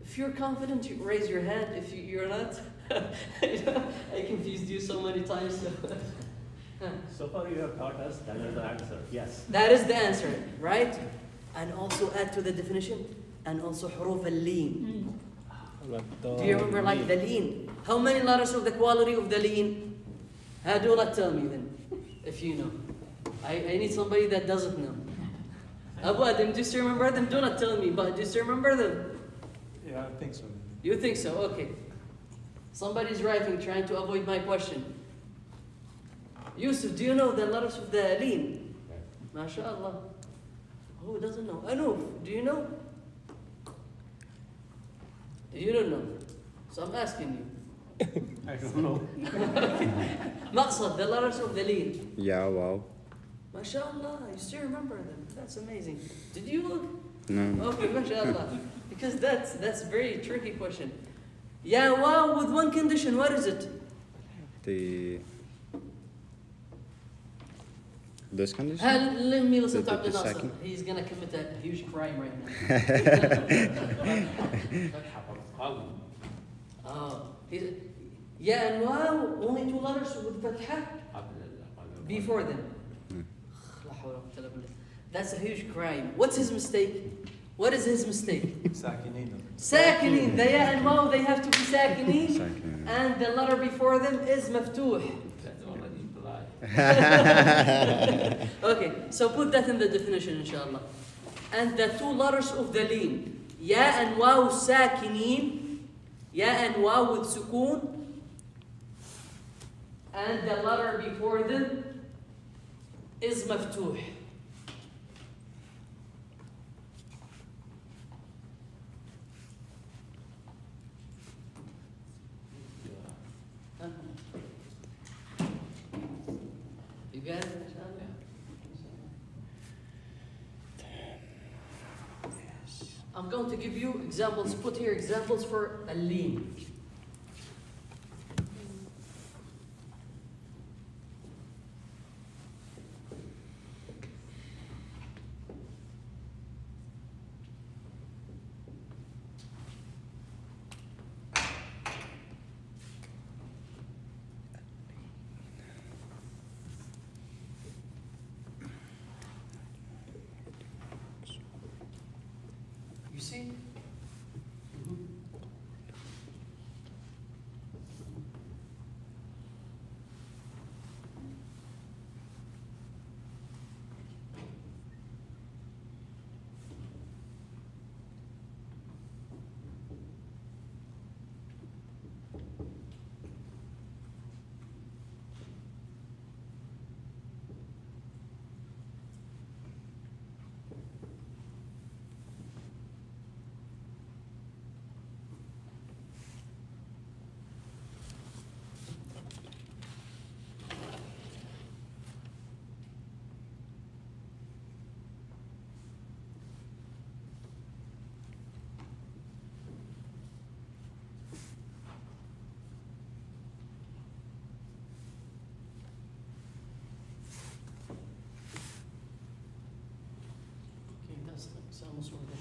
If you're confident, you raise your hand. If you're not, I confused you so many times. So far you have taught us that is the answer. Yes. That is the answer, right? And also add to the definition, and also حروف اللين. Do you remember like the lean? How many letters of the quality of the lean? Do not tell me then, if you know. I need somebody that doesn't know. Abu Adam, do you remember them? Do not tell me, but do you remember them? Yeah, I think so. You think so? Okay. Somebody's writing, trying to avoid my question. Yusuf, do you know the letters of the lean? MashaAllah. Who doesn't know? Anuf, do you know? You don't know. So I'm asking you. I don't know. Maqsad, the letters of the lean. Yeah, wow. MashaAllah, you still remember them. That's amazing. Did you look? No. Okay, MashaAllah. Because that's a very tricky question. Yeah, wow, with one condition, what is it? This condition? Let me listen to The Abdul Nasser. second? He's gonna commit a huge crime right now. Oh, yeah, and wow, only two letters with fatha before them. That's a huge crime. What's his mistake? What is his mistake? Sakinin. The ya and wow, they have to be sakinin. Sakinin. And the letter before them is maftuh. Okay, so put that in the definition, inshallah. And the two letters of the lean, ya and wow sakinin, ya and wow with sukoon, and the letter before them is maftuh. You got it, inshallah? I'm going to give you examples. Put here examples for a lean. You see? Okay, that's almost what I did.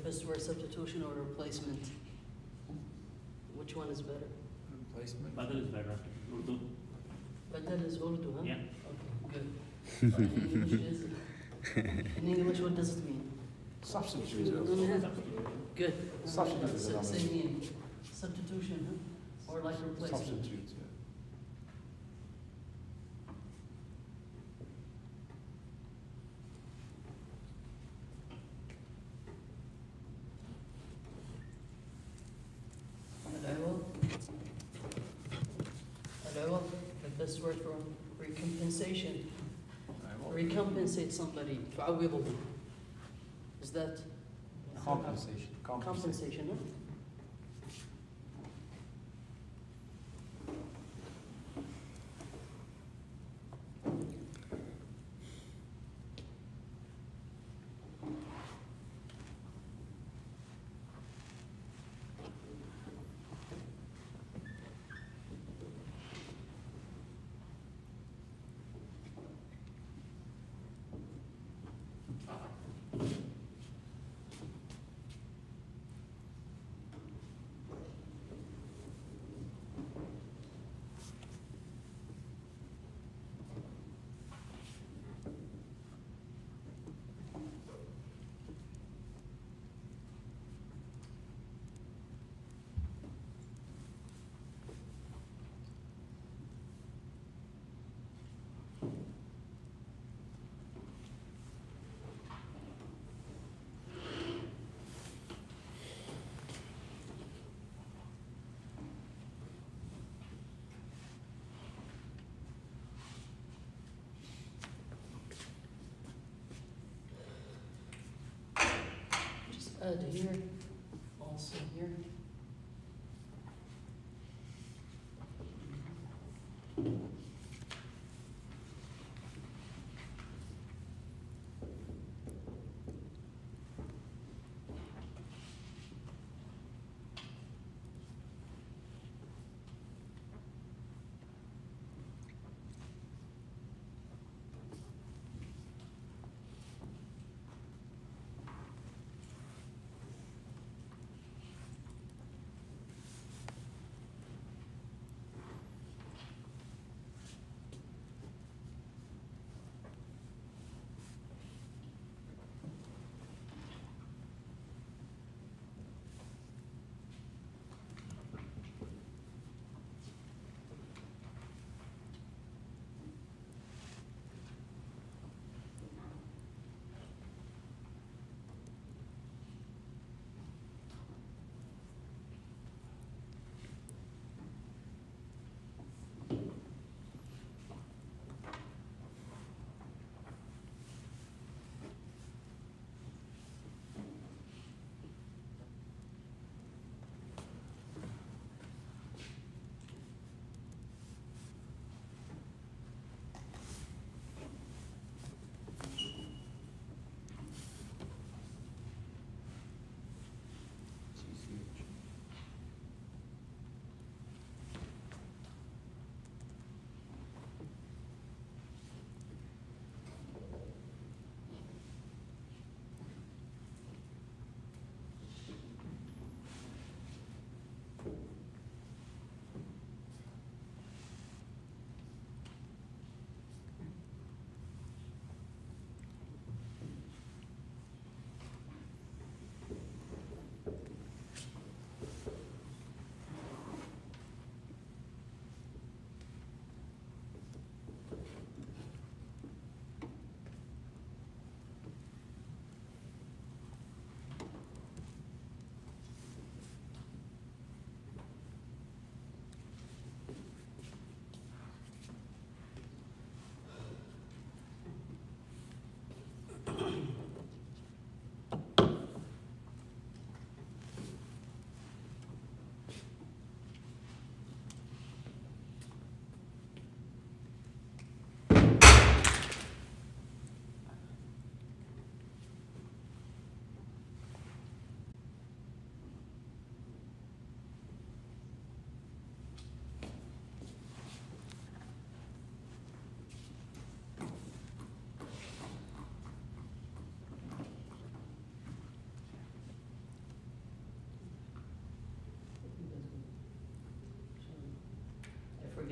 first word substitution or replacement? Which one is better? Replacement. Badal is better. Urdu. Badal is Urdu, huh? Yeah. Okay, good. In English is, in English, what does it mean? Substitute. Good. Substitute is another. Same meaning. Substitution, huh? Or like replacement. Substitute. Yeah. Al-awad, the best word for recompensation. Recompensate somebody. تعوضه. Is that Compensation. compensation? Huh? Add here, also here.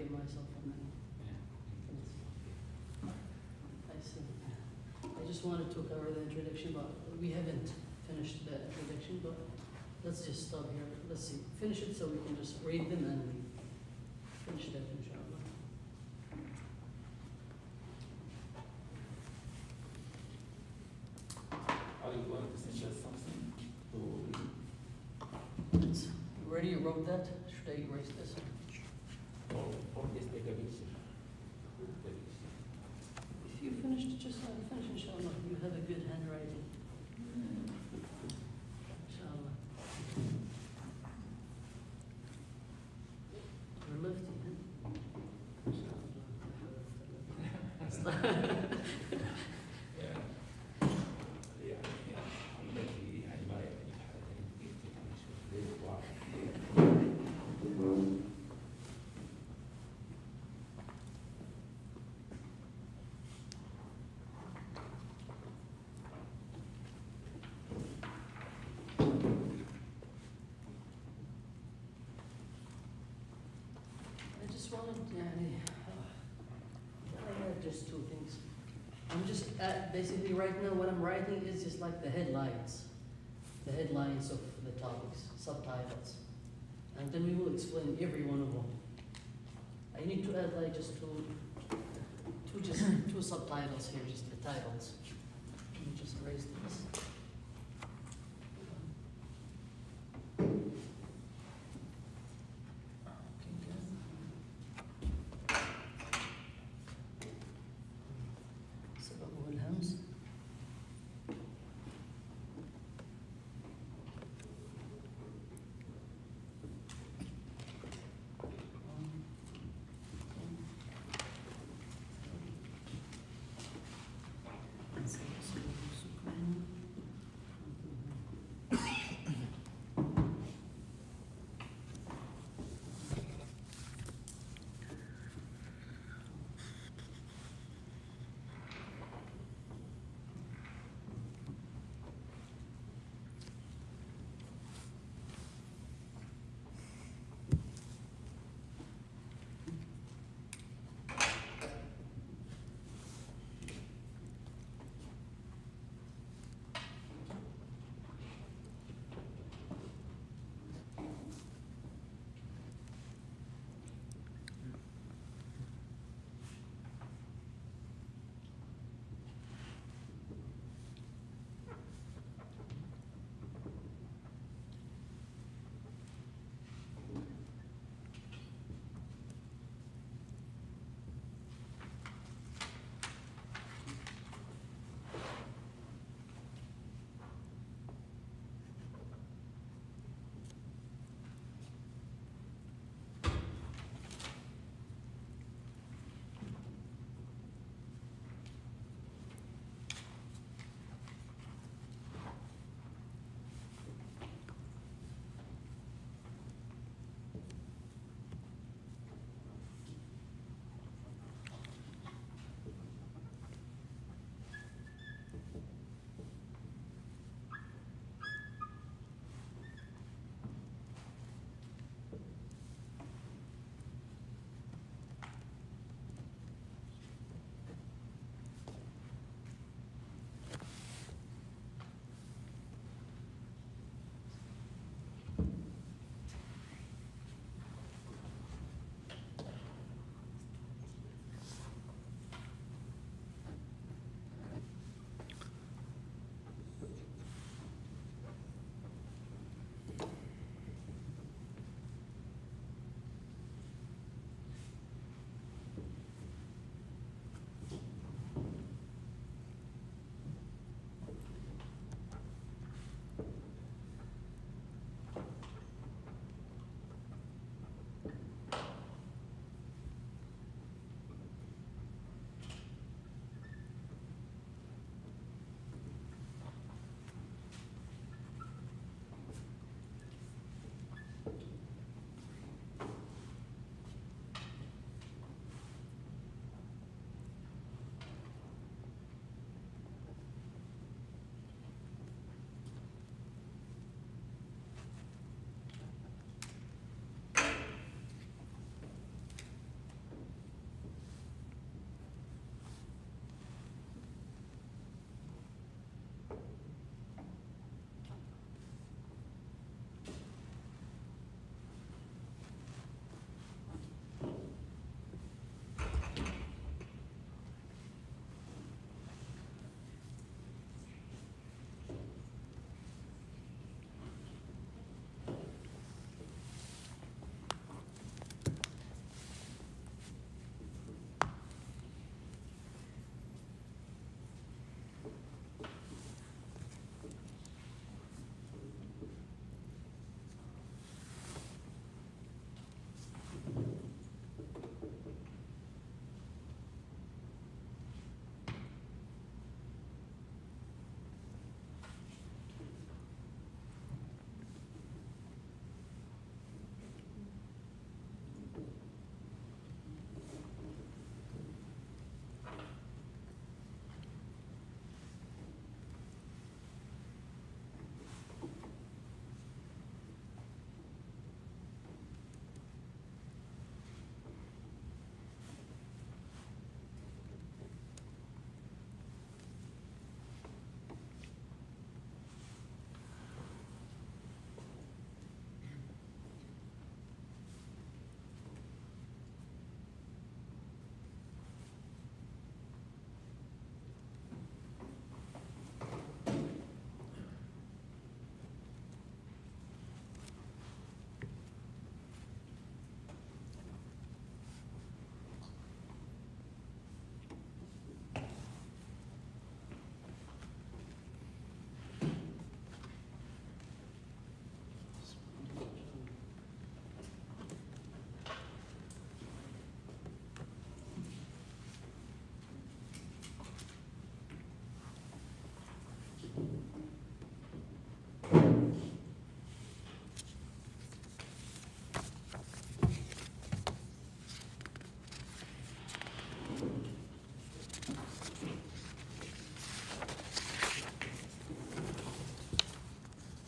educate myself on that. I see. I just wanted to cover the introduction, but we haven't finished the introduction, but let's just stop here. Let's see, finish it so we can just read them and we finish that, inshallah. Are you going to send us something to You already wrote that? Should I erase this? or just take a picture? If you finished, just finish, inshallah. You have a good handwriting. Inshallah. You're lefty, huh? Inshallah. I just wanted, I have just two things. I'm just, basically right now what I'm writing is just like the headlines of the topics, subtitles. And then we will explain every one of them. I need to add like just two subtitles here, just the titles. Let me just erase this. سبب والهمز. سكون.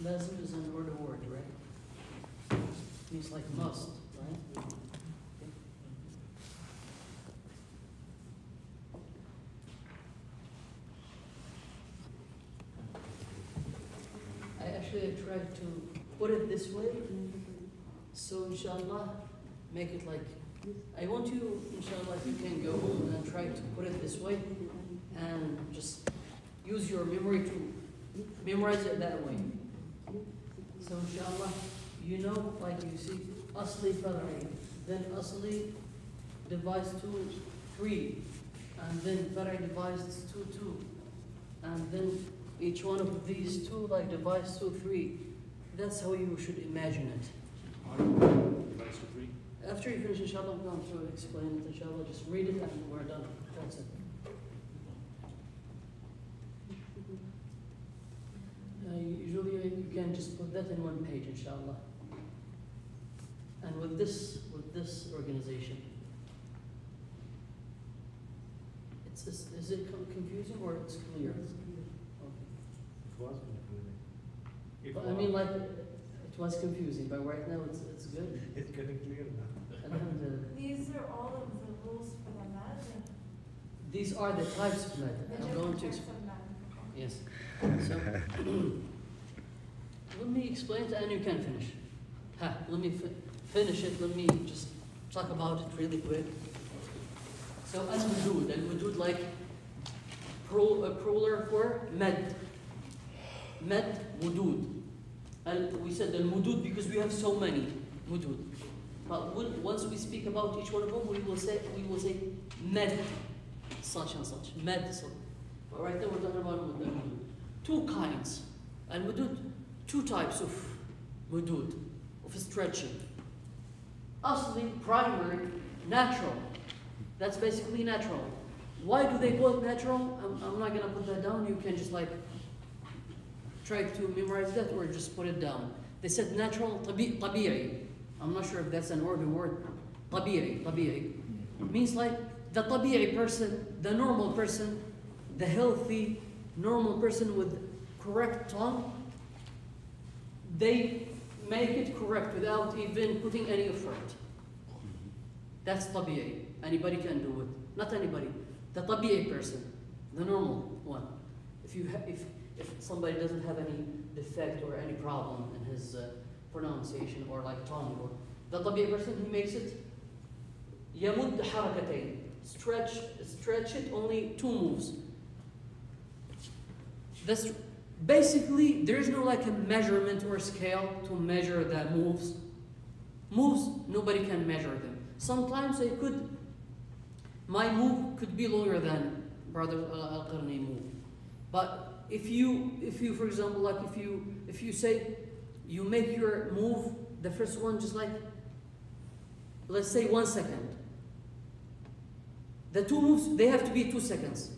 Lazim is an order word, right? Means like must, right? I actually tried to put it this way, so inshallah, make it like, I want you, inshallah, if you can go home and try to put it this way, and just use your memory to memorize it that way. So inshallah, you know, like you see, asli far'i, then asli divides 2, 3, and then far'i divides 2, 2, and then each one of these 2 like divides 2, 3. That's how you should imagine it. Divides to 3. After you finish, inshallah, I'm going to explain it, inshallah. Just read it and we're done. That's it. Usually you can just put that in one page, inshallah. And with this organization, is it confusing or it's clear? Okay. It was confusing. But I mean, like, it was confusing, but right now it's good. It's getting clear now. Alhamdulillah. These are all of the rules for the math. These are the types of method. The I'm going to different explain. types of math. Yes. So, let me explain it and you can finish. Let me finish it. Let me just talk about it really quick. So, al-wudud like plural for med. Med, wudud. We said al-wudud because we have so many wudud. But once we speak about each one of them, we will say med, such and such, med. So, but right now we're talking about wudud. 2 kinds, and wudud, 2 types of wudud, of stretching. Asli, primary, natural. That's basically natural. Why do they call it natural? I'm not gonna put that down. You can just like try to memorize that or just put it down. They said natural, tabi'i. I'm not sure if that's an Arabic word. Tabi'i. Means like the tabi'i person, the normal person, the healthy, normal person with correct tongue. They make it correct without even putting any effort. That's tabi'i. Anybody can do it. Not anybody. The tabi'i person, the normal one. If somebody doesn't have any defect or any problem in his pronunciation or like tongue, or the tabi'i person, he makes it yamud harakatayn. Stretch it only 2 moves. That's basically, there is no like a measurement or scale to measure the moves. Moves, nobody can measure them. Sometimes my move could be longer than Brother Al-Qarni move. But if you, for example, like if you say, you make your move, the first one just like, let's say 1 second. The 2 moves, they have to be 2 seconds.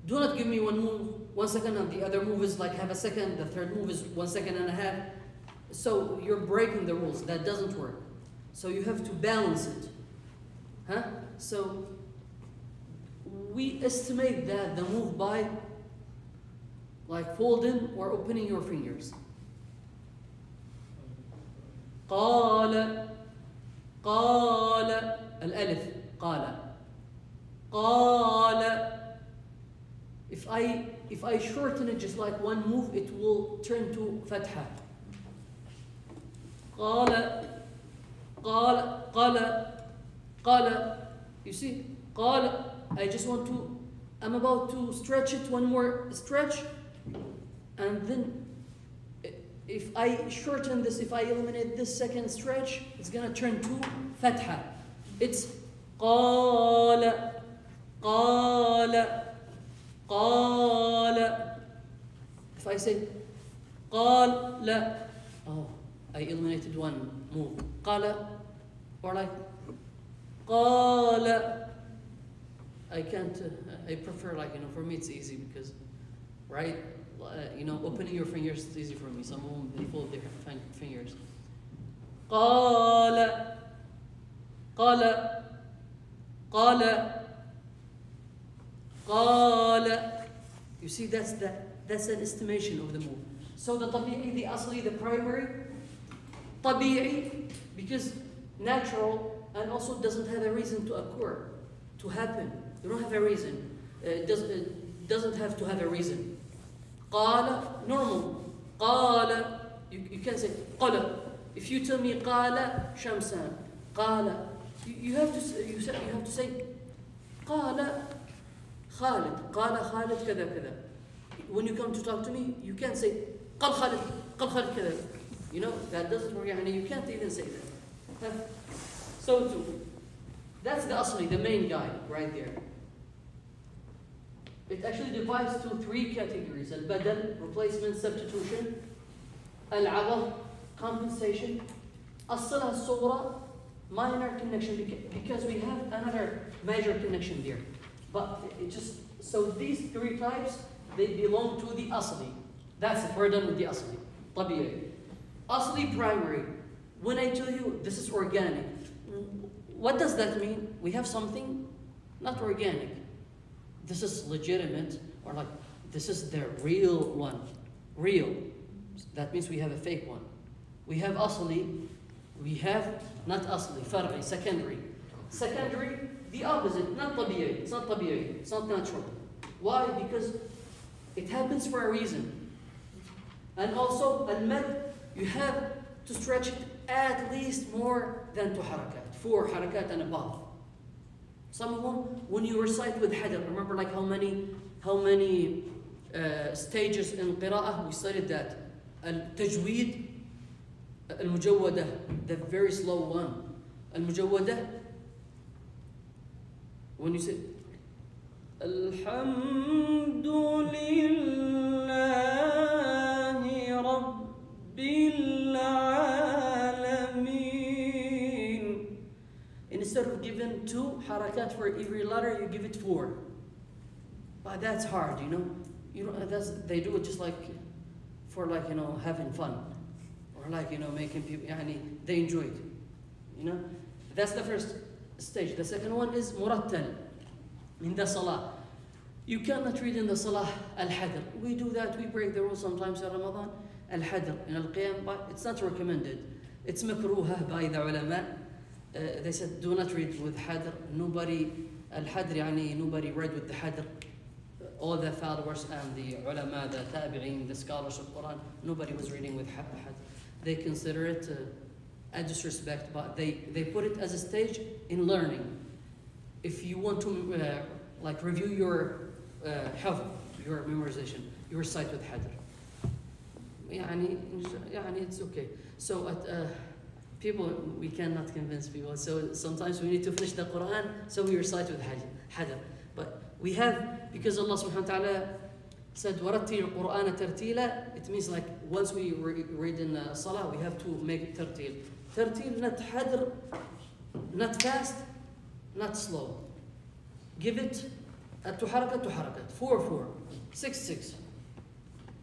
Do not give me 1 move, 1 second, and the other move is like half a second, the third move is 1.5 seconds. So you're breaking the rules. That doesn't work. So you have to balance it. So we estimate that the move by like folding or opening your fingers. قال الألف قال. If I shorten it just like 1 move, it will turn to fatha. قال. You see, قال. I'm about to stretch it 1 more stretch, and then if I shorten this, if I eliminate this second stretch, it's gonna turn to fatha. It's قال. If I say قال, I eliminated 1 move. قال, or like قال. I can't. I prefer like for me it's easy because, right? Opening your fingers is easy for me. Some of them they fold their fingers. قال. You see, that's an estimation of the move. So the tabi'i, the asli, the primary, tabi'i, because natural and also doesn't have a reason to occur, to happen. You don't have a reason. It doesn't have to have a reason. قال, normal. قال, you can say قال. If you tell me قال شمسان, قال, you have to say قال خالد, قال خالد كذا كذا. When you come to talk to me, you can't say قال خالد, قال خالد كذا. You know, that doesn't work. You can't even say that. So too, that's the asli, the main guy right there. It actually divides to three categories: al-badal, replacement, substitution; al-'awad, compensation; as-sila as-sughra, minor connection, because we have another major connection there. But it just, so these three types, they belong to the asli. That's it, we're done with the asli. Tabi'i. Asli primary. When I tell you this is organic, what does that mean? We have something not organic. This is legitimate, or like this is the real one. Real. That means we have a fake one. We have asli, we have not asli, far'i, secondary. Secondary, the opposite, not tabi'i. It's not tabi'i, it's not natural. Why? Because it happens for a reason. And also, al-mad, you have to stretch it at least more than 2 harakat, 4 harakat and above. Some of them, when you recite with hadr, remember like how many stages in qira'ah, we studied that. Al-Tajweed, al-Mujawwadah, the very slow one. Al-Mujawwadah, when you say, Alhamdulillahi Rabbil Alameen. Instead of giving 2 harakat for every letter, you give it 4. But that's hard, you know. They do it just like for like, you know, having fun, or like, you know, making people, they enjoy it, you know. That's the first stage. The second one is murattal in the salah. You cannot read in the salah al-hadr. We do that. We break the rule sometimes in Ramadan. Al-hadr in al-qiyam, but it's not recommended. It's makruha by the ulama. They said do not read with hadr. Nobody al-hadr nobody read with the hadr. All the followers and the ulama, the tabi'in, the scholars of Quran, nobody was reading with hadr. They consider it a disrespect, but they put it as a stage in learning. If you want to like review your hifz, your memorization, you recite with hadr. It's okay. So people, we cannot convince people. So sometimes we need to finish the Quran, so we recite with hadr. But we have, because Allah subhanahu wa ta'ala said, وَرَتِّلِ الْقُرْآنَ تَرْتِيلًا, it means like once we read in Salah, we have to make it tartil. Tartil, not hadr, not fast, not slow. Give it 2 harakat, 4, 6.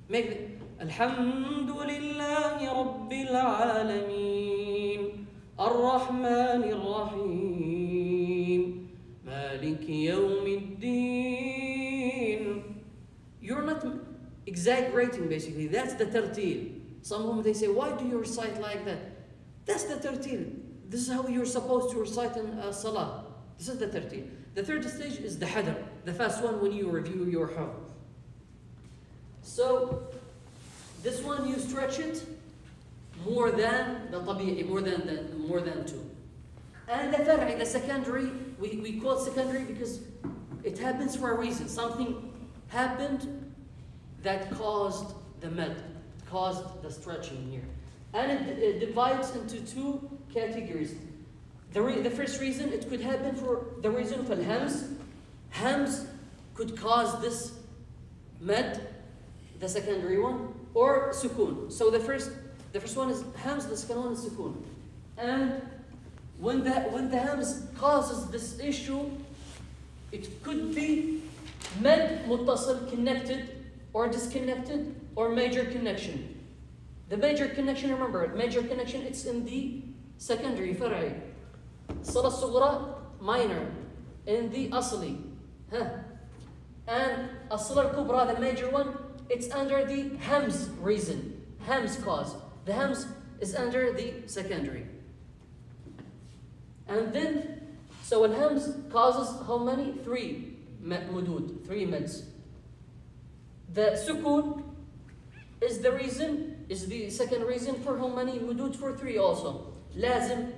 Make it, Alhamdulillahi Rabbil Alameen, Ar-Rahmanir Rahim, Maliki Yawmiddin. You're not exaggerating, basically. That's the tartil. Some of them, they say, why do you recite like that? That's the tartil. This is how you're supposed to recite in Salah. This is the tartil. The third stage is the hadr, the fast one when you review your hifz. So, this one you stretch it more than the tabi'i, more than 2. And the far'i, the secondary, we call it secondary because it happens for a reason. Something happened that caused the mad, caused the stretching here. And it divides into 2 categories. The first reason, it could happen for the reason of al-hams. Hams could cause this mad, the secondary one, or sukun. So the first one is hams, the second one is sukun. And when the hams causes this issue, it could be mad muttasil, connected, or disconnected, or major connection. The major connection, remember, major connection, it's in the secondary, far'i. Salah sughra, minor, in the asli. And as-salah kubra, the major one, it's under the Hams reason, Hams cause. The Hams is under the secondary. And then, so when Hams causes how many? 3 mudud, 3 meds. The Sukun is the reason, is the second reason for how many mudud? For 3 also. Lazim,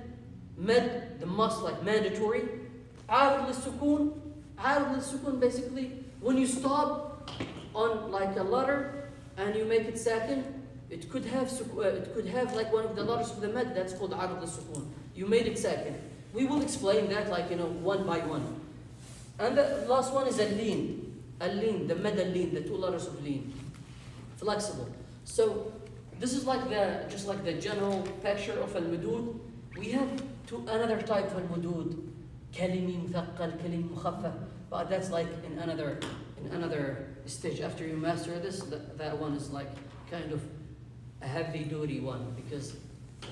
med, the must, like mandatory. Arid al-Sukun, Arid al-Sukun basically, when you stop on like a letter and you make it sakin, it could have like one of the letters of the med, that's called Arid al-Sukun. You made it sakin. We will explain that like, one by one. And the last one is al-Lin. Al-Lin, the med al-Lin, the 2 letters of Lin. Flexible. So this is like just like the general picture of al-Mudud. We have another type of al-Mudud. Kalimi muthaqqal, kalim mukhaffaf. But that's like in another stage. After you master this, that one is like kind of a heavy duty one, because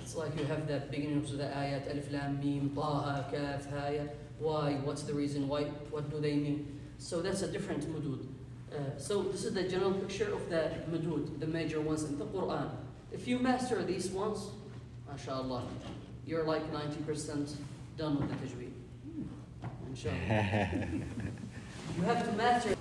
it's like you have that beginning of the ayat, alif lam mim, ta'a, kaf, haya, why, what's the reason, why, what do they mean? So that's a different mudud. So this is the general picture of the mudud, the major ones in the Quran. If you master these ones, mashallah, you're like 90% done with the tajweed. Inshallah. You have to master